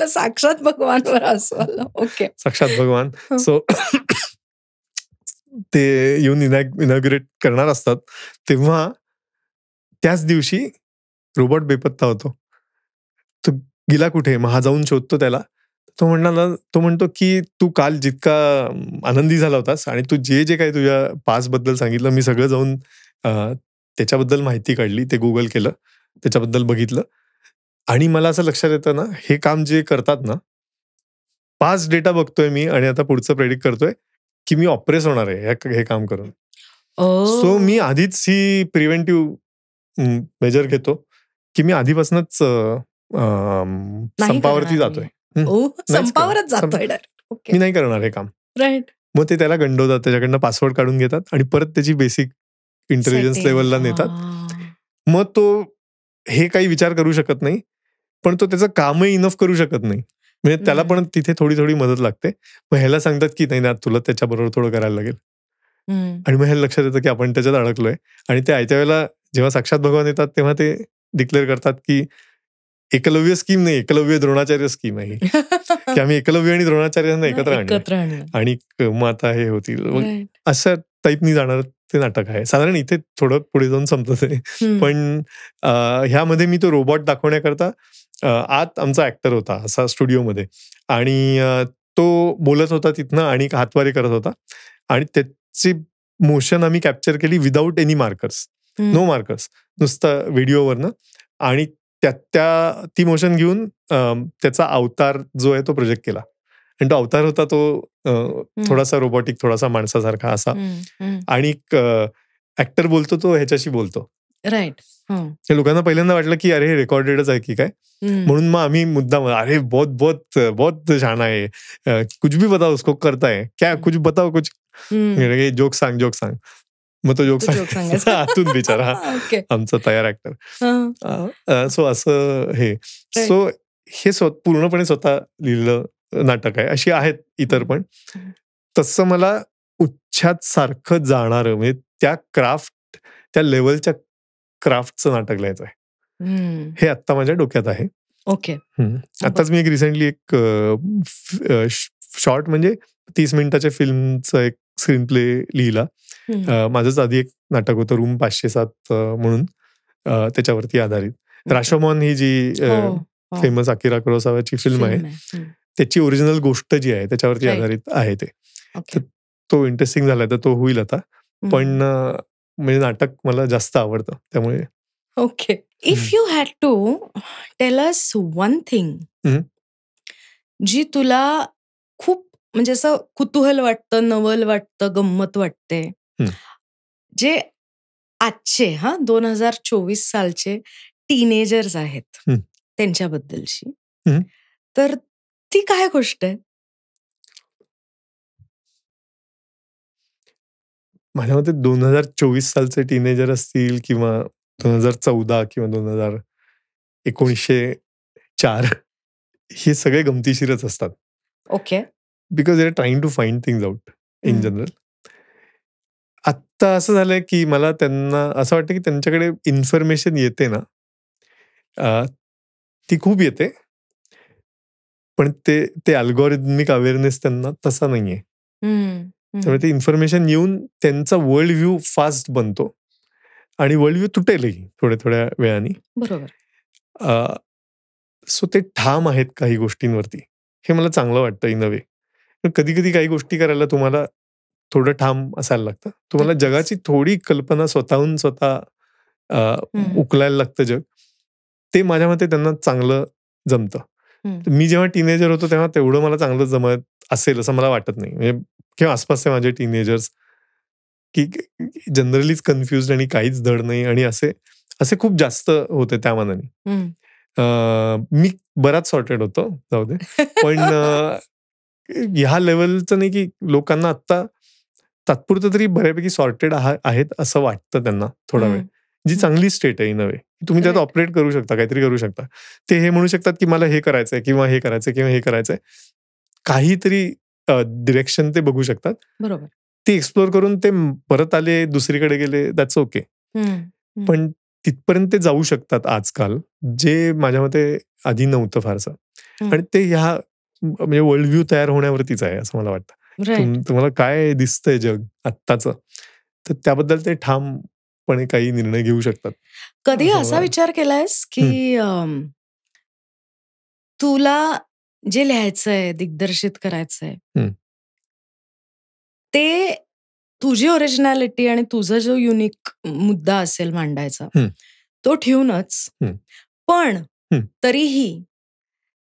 Speaker 1: साक्षात भगवानवर असं. ओके,
Speaker 2: साक्षात भगवान. सो ते येऊन इनॉग्रेट करणार असतात, तेव्हा त्याच दिवशी रोबोट बेपत्ता होतो. तो गेला कुठे, मग हा जाऊन शोधतो त्याला. तो म्हणतो की तू काल जितका आनंदी झाला होतास आणि तू जे जे काही तुझ्या पास्टबद्दल सांगितलं, मी सगळं जाऊन त्याच्याबद्दल माहिती काढली, ते गुगल केलं, त्याच्याबद्दल बघितलं आणि मला असं लक्षात येतं ना, हे काम जे करतात ना, पास्ट डेटा बघतोय मी आणि आता पुढचं प्रेडिक्ट करतोय की मी ऑप्रेस होणार आहे हे काम करून. सो मी आधीच ही प्रिव्हेंटिव्ह मेजर घेतो की मी आधीपासूनच संपावरती जातोय.
Speaker 1: संपावरच जातोय.
Speaker 2: मी नाही करणार हे काम.
Speaker 1: राईट.
Speaker 2: मग ते त्याला गंडवतात, त्याच्याकडनं पासवर्ड काढून घेतात आणि परत त्याची बेसिक इंटेलिजन्स लेवलला नेतात. मग तो हे काही विचार करू शकत नाही, पण तो त्याचं कामही इनफ करू शकत नाही. म्हणजे त्याला पण तिथे थोडी थोडी मदत लागते. मग ह्याला सांगतात की नाही ना, तुला त्याच्याबरोबर थोडं करायला लागेल. आणि मग ह्याला लक्षात येतं की आपण त्याच्यात अडकलोय आणि ते आयत्या वेळेला जेव्हा साक्षात भगवान येतात तेव्हा ते डिक्लेअर करतात की एकलव्य स्कीम नाही, एकलव्य द्रोणाचार्य स्कीम आहे की आम्ही एकलव्य आणि द्रोणाचार्यांना एकत्र आणलं आणि मग आता हे होतील. अशा टाईपनी जाणार ते नाटक आहे. साधारण इथे थोडं पुढे जाऊन संपत आहे. पण ह्यामध्ये मी तो रोबोट दाखवण्याकरता आत आमचा ऍक्टर होता असा स्टुडिओमध्ये आणि तो बोलत होता तिथनं आणि हातवारे करत होता आणि त्याची मोशन आम्ही कॅप्चर केली without any markers, no markers, नुसतं व्हिडिओवरनं आणि ती मोशन घेऊन त्याचा अवतार जो आहे तो प्रोजेक्ट केला आणि तो अवतार होता तो थोडासा रोबोटिक, थोडासा माणसासारखा असा आणि ऍक्टर बोलतो तो ह्याच्याशी बोलतो.
Speaker 1: राईट.
Speaker 2: लोकांना पहिल्यांदा वाटलं की अरे हे रेकॉर्डेडच आहे की काय, म्हणून मग आम्ही मुद्दाम अरे बहुत बहुत बहुत छान आहे, कुछ भी बताओ उसको करता है क्या, कुछ बताओ कुछ, जोक सांग. मग तो जोक सांगायचा आतून बिचारा आमचा तयार ऍक्टर. सो असं हे पूर्णपणे स्वतः लिहिलेलं नाटक आहे. अशी आहेत इतर पण. तसं मला उच्छाद सारखं जाणारं म्हणजे त्या लेवलच्या क्राफ्टचं नाटक लिहायचं आहे. हे आत्ता माझ्या डोक्यात आहे.
Speaker 1: ओके.
Speaker 2: आत्ताच मी एक शॉर्ट म्हणजे 30 मिनिटाच्या फिल्मचं एक स्क्रीन प्ले लिहिला. माझंच आधी एक नाटक होतं रूम 507 म्हणून, त्याच्यावरती आधारित. राशोमॉन ही जी फेमस अकिरा कुरोसावाची फिल्म आहे त्याची ओरिजिनल गोष्ट जी आहे त्याच्यावरती आधारित आहे ते. तो इंटरेस्टिंग झालाय तर तो होईल आता. पण म्हणजे नाटक मला जास्त आवडतं त्यामुळे.
Speaker 1: Okay. If you had to tell us one thing जी तुला खूप म्हणजे असं कुतूहल वाटतं, नवल वाटतं, गंमत वाटते, जे आजचे 2024 सालचे टीनेजर्स आहेत त्यांच्याबद्दलची, तर ती काय गोष्ट आहे?
Speaker 2: माझ्या मते 2024 सालचे टीनेजर असतील किंवा 2014 किंवा 1904 हे सगळे गमतीशीरच असतात.
Speaker 1: Okay.
Speaker 2: Because they are trying to find things out in general. आत्ता असं झालंय की मला त्यांना असं वाटतं की त्यांच्याकडे इन्फॉर्मेशन येते ना, ती खूप येते, पण ते अल्गोरिथमिक अवेअरनेस त्यांना तसा नाहीये. त्यामुळे ते इन्फॉर्मेशन येऊन त्यांचा वर्ल्ड व्ह्यू फास्ट बनतो आणि वर्ल्ड व्ह्यू तुटेलही थोड्या वेळाने.
Speaker 1: बरोबर.
Speaker 2: सो ते ठाम आहेत काही गोष्टींवरती, हे मला चांगलं वाटतं इन अ वे. कधी कधी काही गोष्टी करायला तुम्हाला थोडं ठाम असायला लागतं. तुम्हाला जगाची थोडी कल्पना स्वतःहून उकलायला लागतं जग. ते माझ्या मते त्यांना चांगलं जमतं. मी जेव्हा टीनेजर होतो तेव्हा तेवढं मला चांगलं जमत असेल असं मला वाटत नाही. म्हणजे किंवा आसपासचे माझे टीनेजर्स की जनरलीच कन्फ्युज्ड आणि काहीच धड नाही आणि असे खूप जास्त होते त्या मानाने. मी बराच सॉर्टेड होतो, जाऊ दे. पण ह्या लेवलचं नाही की लोकांना आत्ता तात्पुरतं तरी बऱ्यापैकी सॉर्टेड आहेत असं वाटतं त्यांना थोडा वेळ, जी चांगली स्टेट आहे इन अ वे. तुम्ही त्यात ऑपरेट करू शकता, काहीतरी करू शकता. ते हे म्हणू शकतात की मला हे करायचंय किंवा हे करायचंय किंवा हे करायचंय, काहीतरी डिरेक्शन ते बघू शकतात.
Speaker 1: बरोबर.
Speaker 2: ते एक्सप्लोर करून ते परत आले, दुसरीकडे गेले, दॅट्स ओके. पण तिथपर्यंत ते जाऊ शकतात आजकाल, जे माझ्या मते आधी नव्हतं फारसं. आणि ते ह्या म्हणजे वर्ल्ड व्ह्यू तयार होण्यावरतीच आहे असं मला वाटतं. तुम्हाला काय दिसतंय जग आत्ताचं, तर त्याबद्दल ते ठामपणे काही निर्णय घेऊ शकतात.
Speaker 1: कधी असा विचार केलायस की तुला जे लिहायचंय, दिग्दर्शित करायचंय, ते तुझी ओरिजिनॅलिटी आणि तुझा जो युनिक मुद्दा असेल मांडायचा, तो ठेवूनच, पण तरीही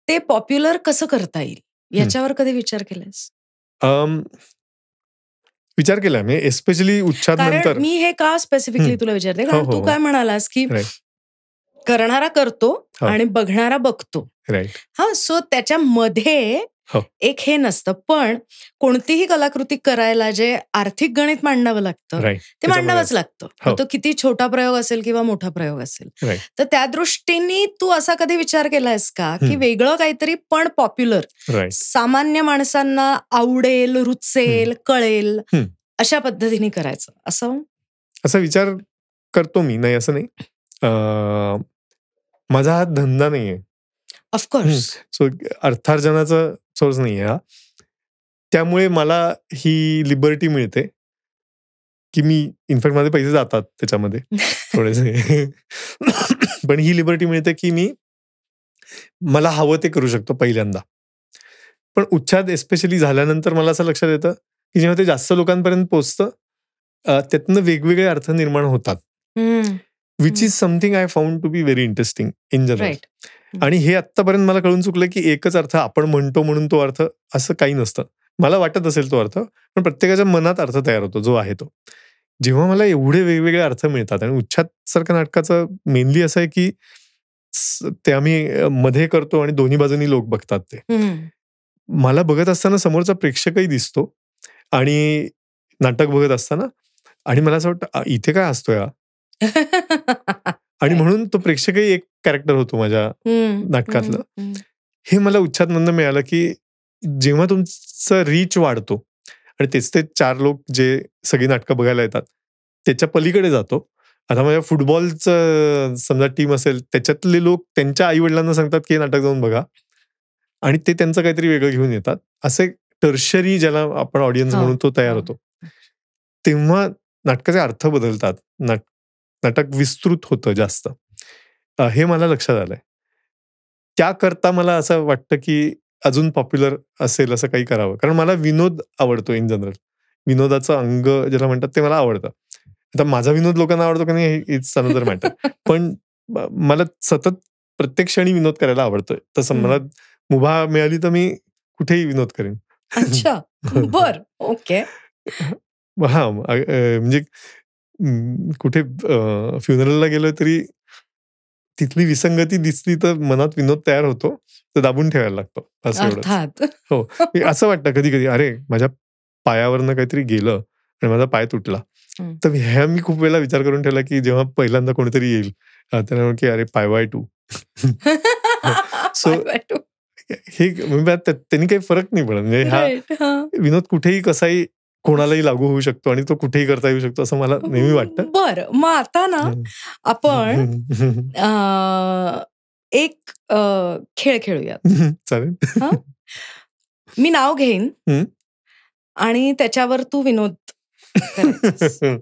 Speaker 1: ते पॉप्युलर कसं करता येईल याच्यावर कधी विचार केलास?
Speaker 2: विचार केला मी, एस्पेशली उच्छाद नंतर.
Speaker 1: कारण मी हे का स्पेसिफिकली तुला विचारते, कारण तू काय म्हणालास की करणारा करतो आणि बघणारा बघतो. हा, सो त्याच्यामध्ये एक हे नसतं, पण कोणतीही कलाकृती करायला जे आर्थिक गणित मांडावं लागतं ते मांडावंच लागतं. तो किती छोटा प्रयोग असेल किंवा मोठा प्रयोग असेल. तर त्या दृष्टीने तू असा कधी विचार केलायस का की वेगळं काहीतरी पण पॉप्युलर, सामान्य माणसांना आवडेल, रुचेल, कळेल अशा पद्धतीने करायचं, असा विचार
Speaker 2: करतो मी, नाही असं नाही. माझा हा धंदा नाहीये,
Speaker 1: ऑफकोर्स.
Speaker 2: सो अर्थार्जनाचा सोर्स नाहीये हा. त्यामुळे मला ही लिबर्टी मिळते की मी, इनफॅक्ट माझे पैसे जातात त्याच्यामध्ये थोडेसे, पण ही लिबर्टी मिळते की मी मला हवं ते करू शकतो पहिल्यांदा. पण उच्छाद एस्पेशली झाल्यानंतर मला असं लक्षात येतं की जेव्हा ते जास्त लोकांपर्यंत पोहोचतं, त्यातनं वेगवेगळे अर्थ निर्माण होतात, which is something I found to be very interesting in general. आणि हे आत्तापर्यंत मला कळून चुकलं की एकच अर्थ आपण म्हणतो म्हणून तो अर्थ, असं काही नसतं. मला वाटत असेल तो अर्थ, पण प्रत्येकाच्या मनात अर्थ तयार होतो जो आहे तो. जेव्हा मला एवढे वेगवेगळे अर्थ मिळतात, आणि उच्छाद सारख्या नाटकाचं मेनली असं आहे की ते आम्ही मध्ये करतो आणि दोन्ही बाजूनी लोक बघतात ते. मला बघत असताना समोरचा प्रेक्षकही दिसतो आणि नाटक बघत असताना, आणि मला असं वाटतं इथे काय असतोय हा, आणि म्हणून तो प्रेक्षकही एक कॅरेक्टर होतो माझ्या नाटकातलं. हे मला उच्छादमधनं मिळालं की जेव्हा तुमचं रीच वाढतो आणि तेच ते 4 लोक जे सगळी नाटकं बघायला येतात त्याच्या पलीकडे जातो. आता माझ्या फुटबॉलचं समजा टीम असेल, त्याच्यातले लोक त्यांच्या आई वडिलांना सांगतात की हे नाटक जाऊन बघा, आणि ते त्यांचं काहीतरी वेगळं घेऊन येतात. असे टर्शरी ज्याला आपण ऑडियन्स म्हणून तो तयार होतो. तेव्हा नाटकाचे अर्थ बदलतात, नाटक विस्तृत होतं जास्त. हे मला लक्षात आलंय. त्याकरता मला असं वाटतं की अजून पॉप्युलर असेल असं काही करावं, कारण मला विनोद आवडतो इन जनरल. विनोदाचं अंग ज्याला म्हणतात ते मला आवडतं. आता माझा विनोद लोकांना आवडतो का नाही इट्स अनदर मॅटर, पण मला सतत प्रत्येक क्षणी विनोद करायला आवडतं. तसं मला मुभा मिळाली तर मी कुठेही विनोद करेन.
Speaker 1: अच्छा, बर, ओके.
Speaker 2: हा, म्हणजे कुठे फ्युनरलला गेलो तरी तिथली विसंगती दिसली तर मनात विनोद तयार होतो, तर दाबून ठेवायला लागतो, असं एवढंच. हो, असं वाटतं कधी कधी, अरे माझ्या पायावरनं काहीतरी गेलं आणि माझा पाय तुटला, तर ह्या मी खूप वेळेला विचार करून ठेवला की जेव्हा पहिल्यांदा कोणीतरी येईल त्यांना की अरे पाय टू. सो हे त्यांनी काही फरक नाही पडत. म्हणजे हा विनोद कुठेही कसाही कोणालाही लागू होऊ शकतो आणि तो कुठेही करता येऊ शकतो असं मला नेहमी वाटतं.
Speaker 1: बरं, मग आता ना आपण एक खेळ खेळूयात.
Speaker 2: चालेल.
Speaker 1: मी नाव घेईन आणि त्याच्यावर तू विनोद करायचा.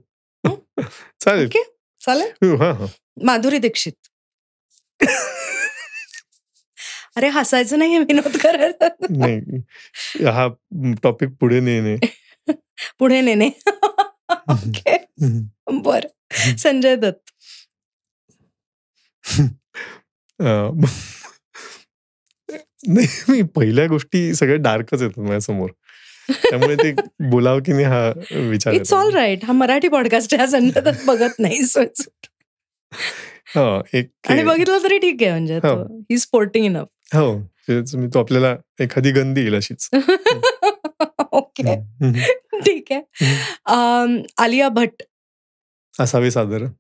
Speaker 2: चालेल.
Speaker 1: ओके, चालेल. माधुरी दीक्षित. अरे हसायचं नाही, विनोद करायचा
Speaker 2: नाही. हा टॉपिक पुढे नेणे.
Speaker 1: पुढे नेणे. ओके, बर. संजय दत्त.
Speaker 2: नाही, मी पहिल्या गोष्टी सगळ्या डार्कच येतात माझ्यासमोर, त्यामुळे ते बोलावं की नाही हा विचार.
Speaker 1: इट्स ऑल राईट, हा मराठी पॉडकास्ट आहे, संजय दत्त बघत नाही. आणि बघितलं तरी ठीक आहे, म्हणजे ही स्पोर्टिंग इनफ.
Speaker 2: हो, मी तो आपल्याला एखादी गंदी येईल अशीच.
Speaker 1: ओके, ठीक आहे. आलिया भट्ट.
Speaker 2: असावे साधारण.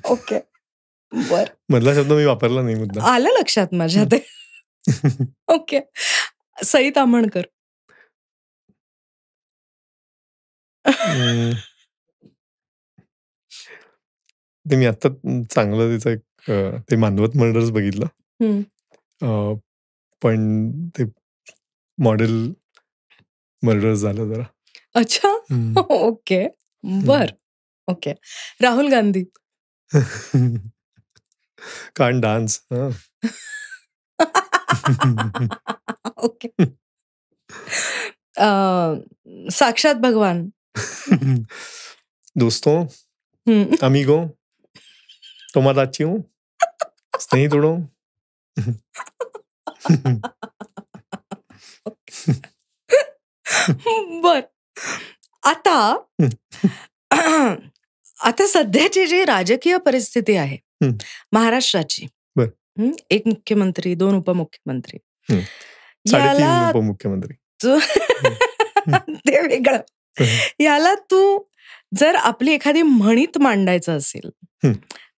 Speaker 1: ओके, बर.
Speaker 2: मधला शब्द मी वापरला नाही, मुद्दा
Speaker 1: आलं लक्षात माझ्या ते. ओके. सई ताम्हणकर.
Speaker 2: ते मी आता चांगलं तिचं एक ते मानवत मर्डर्स बघितलं, पण ते मॉडेल मर्डर्स झालं जरा.
Speaker 1: अच्छा, ओके, बर. ओके. राहुल गांधी.
Speaker 2: कान डान्स.
Speaker 1: ओके. साक्षात भगवान.
Speaker 2: दोस्तों,
Speaker 1: हम्म.
Speaker 2: अमिगो, तोमादाची हूँ, स्नेहितुडो.
Speaker 1: बर. आता आता सध्याची जी राजकीय परिस्थिती आहे
Speaker 2: हम्म.
Speaker 1: महाराष्ट्राची,
Speaker 2: बर.
Speaker 1: एक मुख्यमंत्री, 2 उपमुख्यमंत्री,
Speaker 2: 3.5
Speaker 1: याला
Speaker 2: उपमुख्यमंत्री.
Speaker 1: ते वेगळं. याला तू जर आपली एखादी म्हणीत मांडायचं असेल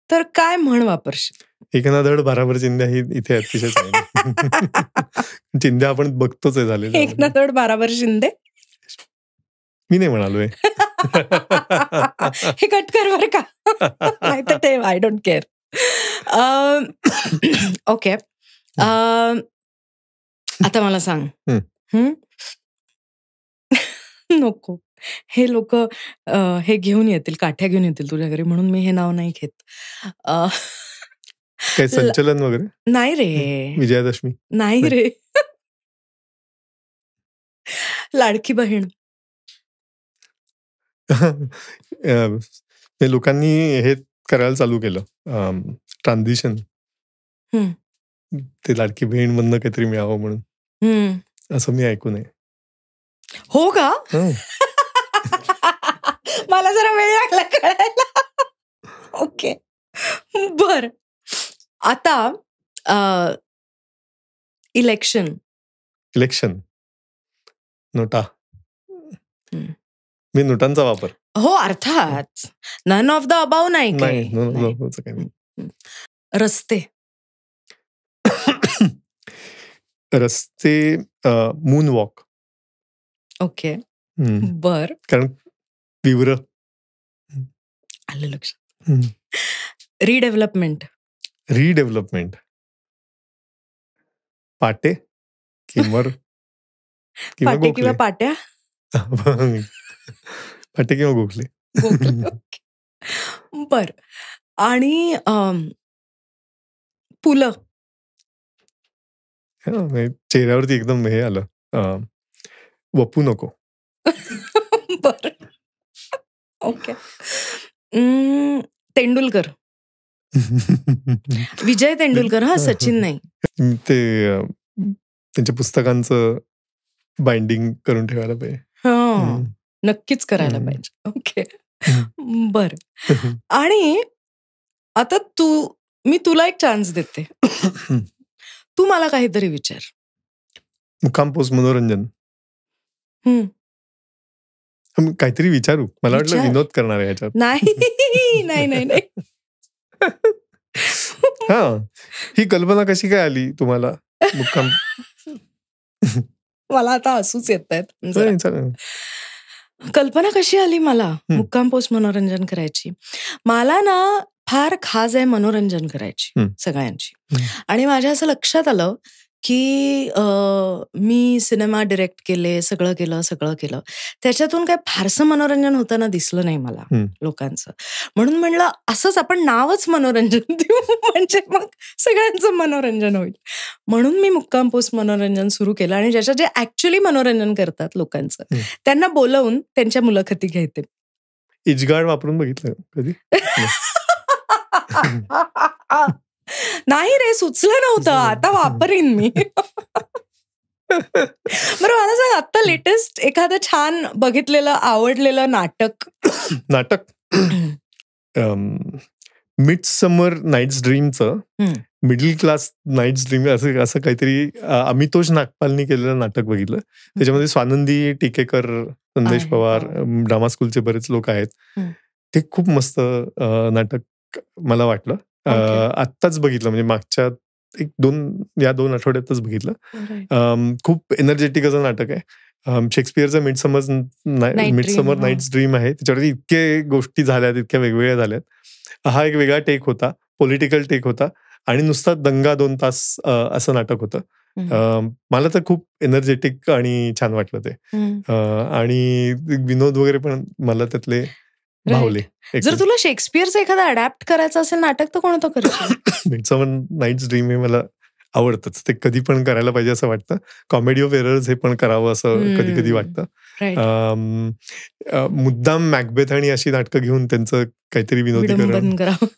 Speaker 1: तर काय म्हण वापरशील?
Speaker 2: एक ना धड भाराभर चिंध्या ही इथे अतिशय चांगली. चिंध्या आपण बघतोच आहे झालेलं.
Speaker 1: एक ना धड भाराभर शिंदे.
Speaker 2: मी नाही म्हणालोय.
Speaker 1: हे कट कर बर का. नाही तर ठेव, आय डोंट केअर. ओके. आता मला सांग. नको, हे लोक हे घेऊन येतील, काठ्या घेऊन येतील तुझ्या घरी, म्हणून मी हे नाव नाही घेत.
Speaker 2: काय संचलन वगैरे
Speaker 1: नाही रे,
Speaker 2: विजयादशमी
Speaker 1: नाही रे. लाडकी बहीण.
Speaker 2: लोकांनी हे करायला चालू केलं, ट्रान्झिशन. ते लाडकी बहीण मधनं काहीतरी मिळावं म्हणून, असं मी ऐकून आहे.
Speaker 1: हो का? मला जरा वेळ लागला कळायला. ओके, बर. आता इलेक्शन
Speaker 2: नोटा. मी नोटांचा वापर.
Speaker 1: हो, अर्थात नन ऑफ द अबाव नाही. रस्ते.
Speaker 2: रस्ते मून वॉक.
Speaker 1: ओके, बर.
Speaker 2: कारण तीव्र.
Speaker 1: आलं लक्षात. रिडेव्हलपमेंट. पाटे किंवा पाट्या.
Speaker 2: पाटे किंवा गोखले.
Speaker 1: बर. आणि पुलं.
Speaker 2: चेहऱ्यावरती एकदम हे आलं, वपू नको.
Speaker 1: बर. ओके. तेंडुलकर. विजय तेंडुलकर. हा, सचिन नाही.
Speaker 2: ते त्यांच्या पुस्तकांचं बाइंडिंग करून ठेवायला पाहिजे.
Speaker 1: हा, नक्कीच करायला पाहिजे. ओके, बर. आणि आता मी तुला एक चान्स देते. तू मला काहीतरी विचार.
Speaker 2: मुक्काम पोस्ट मनोरंजन. काहीतरी विचारू. मला वाटलं विनोद करणार आहे ह्याच्यात.
Speaker 1: नाही.
Speaker 2: हा, ही कल्पना कशी काय आली तुम्हाला? मुक्काम.
Speaker 1: मला आता हसूच येत आहेत. कल्पना कशी आली मला मुक्काम पोस्ट मनोरंजन करायची? मला ना फार खास आहे मनोरंजन करायची सगळ्यांची. आणि माझ्या असं लक्षात आलं की मी सिनेमा डिरेक्ट केले, सगळं केलं. त्याच्यातून काय फारसं मनोरंजन होताना दिसलं नाही मला लोकांचं. म्हणून म्हणलं असंच आपण नावच मनोरंजन देऊ, म्हणजे मग सगळ्यांचं मनोरंजन होईल. म्हणून मी मुक्काम पोस्ट मनोरंजन सुरू केलं. आणि ज्याच्या जे ऍक्च्युअली मनोरंजन करतात लोकांचं, त्यांना बोलवून त्यांच्या मुलाखती घेते.
Speaker 2: इजगार्ड वापरून बघितलं कधी?
Speaker 1: नाही रे, सुचलं नव्हतं. आता वापरीन मी. बरं, मला सांग, आता लेटेस्ट एखादं छान बघितलेलं, आवडलेलं नाटक.
Speaker 2: मिडसमर नाईट्स ड्रीमचं, मिडल क्लास नाईट्स ड्रीम असं काहीतरी अमितोष नागपालनी केलेलं नाटक बघितलं. त्याच्यामध्ये स्वानंदी टिकेकर, संदेश पवार, ड्रामा स्कूलचे बरेच लोक आहेत. ते खूप मस्त नाटक मला वाटलं. आत्ताच बघितलं, म्हणजे मागच्या 2 आठवड्यातच बघितलं. खूप एनर्जेटिक असं नाटक आहे. शेक्सपियरचं मिडसमर नाईट्स ड्रीम आहे. त्याच्यावरती इतके गोष्टी झाल्यात, इतक्या वेगवेगळ्या झाल्यात. हा एक वेगळा टेक होता, पॉलिटिकल टेक होता. आणि नुसता दंगा 2 तास असं नाटक होतं. मला तर खूप एनर्जेटिक आणि छान वाटलं ते. आणि विनोद वगैरे पण मला त्यातले भावले.
Speaker 1: जर तुला शेक्सपियरचं एखादं अडॅप्ट करायचं असेल नाटक तर कोणतं करशील?
Speaker 2: मिडसमर नाईट्स ड्रीम हे मला आवडतंच. ते कधी पण करायला पाहिजे असं वाटतं. कॉमेडी ऑफ एरर्स हे पण करावं असं कधी कधी वाटतं. मुद्दाम मॅकबेथ आणि अशी नाटकं घेऊन त्यांचं काहीतरी विनोदीकरण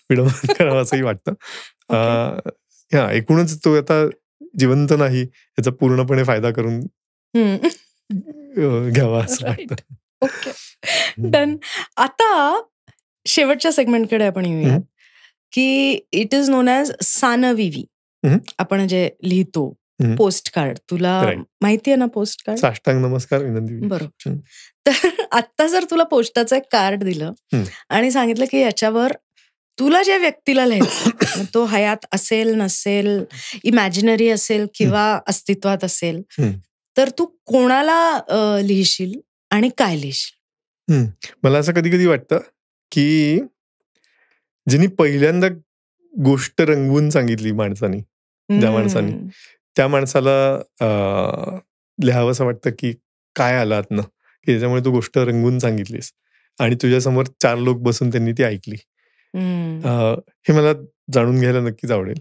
Speaker 2: विडंबन करावं असंही वाटतं. एकूणच तो आता जिवंत नाही याचा पूर्णपणे फायदा करून घ्यावा असं वाटतं.
Speaker 1: Okay, done. आता शेवटच्या सेगमेंटकडे आपण येऊया की इट इज नोन ॲज सानविवी. आपण जे लिहितो पोस्ट कार्ड, तुला माहिती आहे ना पोस्ट कार्ड?
Speaker 2: साष्टांग नमस्कार विनंती.
Speaker 1: बरोबर. तर आता जर तुला पोस्टाचं एक कार्ड दिलं आणि सांगितलं की याच्यावर तुला ज्या व्यक्तीला लिहायचं, तो हयात असेल नसेल, इमॅजिनरी असेल किंवा अस्तित्वात असेल, तर तू कोणाला लिहिशील आणि काय लिहिशील?
Speaker 2: मला असं कधी कधी वाटतं की ज्यांनी पहिल्यांदा गोष्ट रंगवून सांगितली माणसानी, ज्या माणसानी, त्या माणसाला लिहावं असं वाटतं की काय आलं आतनं की त्याच्यामुळे तू गोष्ट रंगवून सांगितलीस आणि तुझ्यासमोर 4 लोक बसून त्यांनी ती ऐकली. हे मला जाणून घ्यायला नक्कीच आवडेल.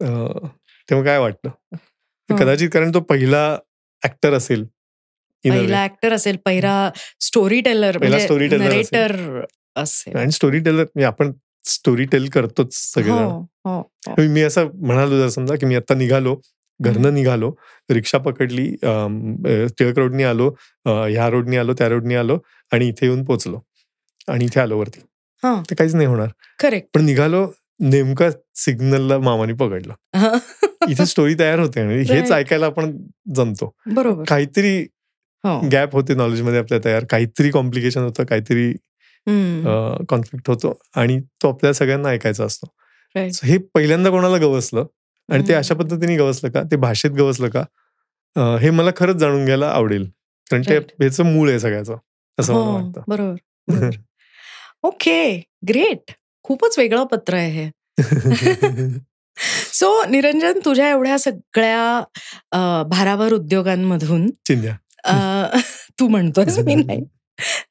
Speaker 2: तेव्हा काय वाटतं? कदाचित कारण तो पहिला ऍक्टर असेल,
Speaker 1: पहिला स्टोरी टेलर, नरेटर असेल.
Speaker 2: आणि स्टोरी टेलर आपण स्टोरी टेल करतोच सगळे. मी असं म्हणालो, जर समजा की मी आता निघालो, घरनं निघालो, रिक्षा पकडली, टिळक रोडनी आलो, ह्या रोडनी आलो, त्या रोडनी आलो आणि इथे येऊन पोचलो आणि इथे आलो वरती, ते काहीच नाही होणार.
Speaker 1: करेक्ट.
Speaker 2: पण निघालो, नेमका सिग्नलला मामाने पकडलं, इथे स्टोरी तयार होते आणि हेच ऐकायला आपण जमतो.
Speaker 1: बरोबर.
Speaker 2: काहीतरी गॅप होते नॉलेजमध्ये आपल्या तयार, काहीतरी कॉम्प्लिकेशन होतं, काहीतरी कॉन्फ्लिक्ट होतो आणि तो आपल्या सगळ्यांना ऐकायचा असतो. हे पहिल्यांदा कोणाला गवसलं आणि ते अशा पद्धतीने गवसलं का, ते भाषेत गवसलं का, हे मला खरंच जाणून घ्यायला आवडेल. कारण ते ह्याचं मूळ आहे सगळ्याचं, असं मला वाटतं.
Speaker 1: बरोबर. Okay, great. खूपच वेगळं पत्र आहे हे. सो निरंजन, तुझ्या एवढ्या सगळ्या भारावर उद्योगांमधून तू म्हणतोस, मी नाही,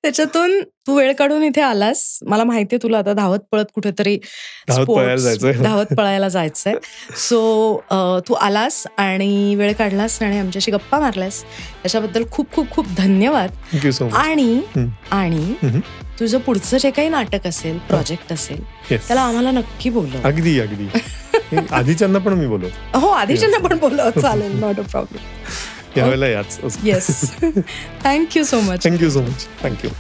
Speaker 1: त्याच्यातून तू वेळ काढून इथे आलास. मला माहितीये तुला आता धावत पळत कुठेतरी धावत पळायला जायचंय. सो तू आलास आणि वेळ काढलास आणि आमच्याशी गप्पा मारलास, त्याच्याबद्दल खूप खूप खूप धन्यवाद. आणि तुझं पुढचं जे काही नाटक असेल, प्रोजेक्ट असेल, त्याला आम्हाला नक्की बोलव.
Speaker 2: अगदी अगदी. आधीच्यांना पण मी बोलव.
Speaker 1: हो, आधीच्यांना पण बोलव, चालेल, नॉट अ प्रॉब्लेम.
Speaker 2: यावेळेला याच.
Speaker 1: Yes. Thank you so much.
Speaker 2: Thank you.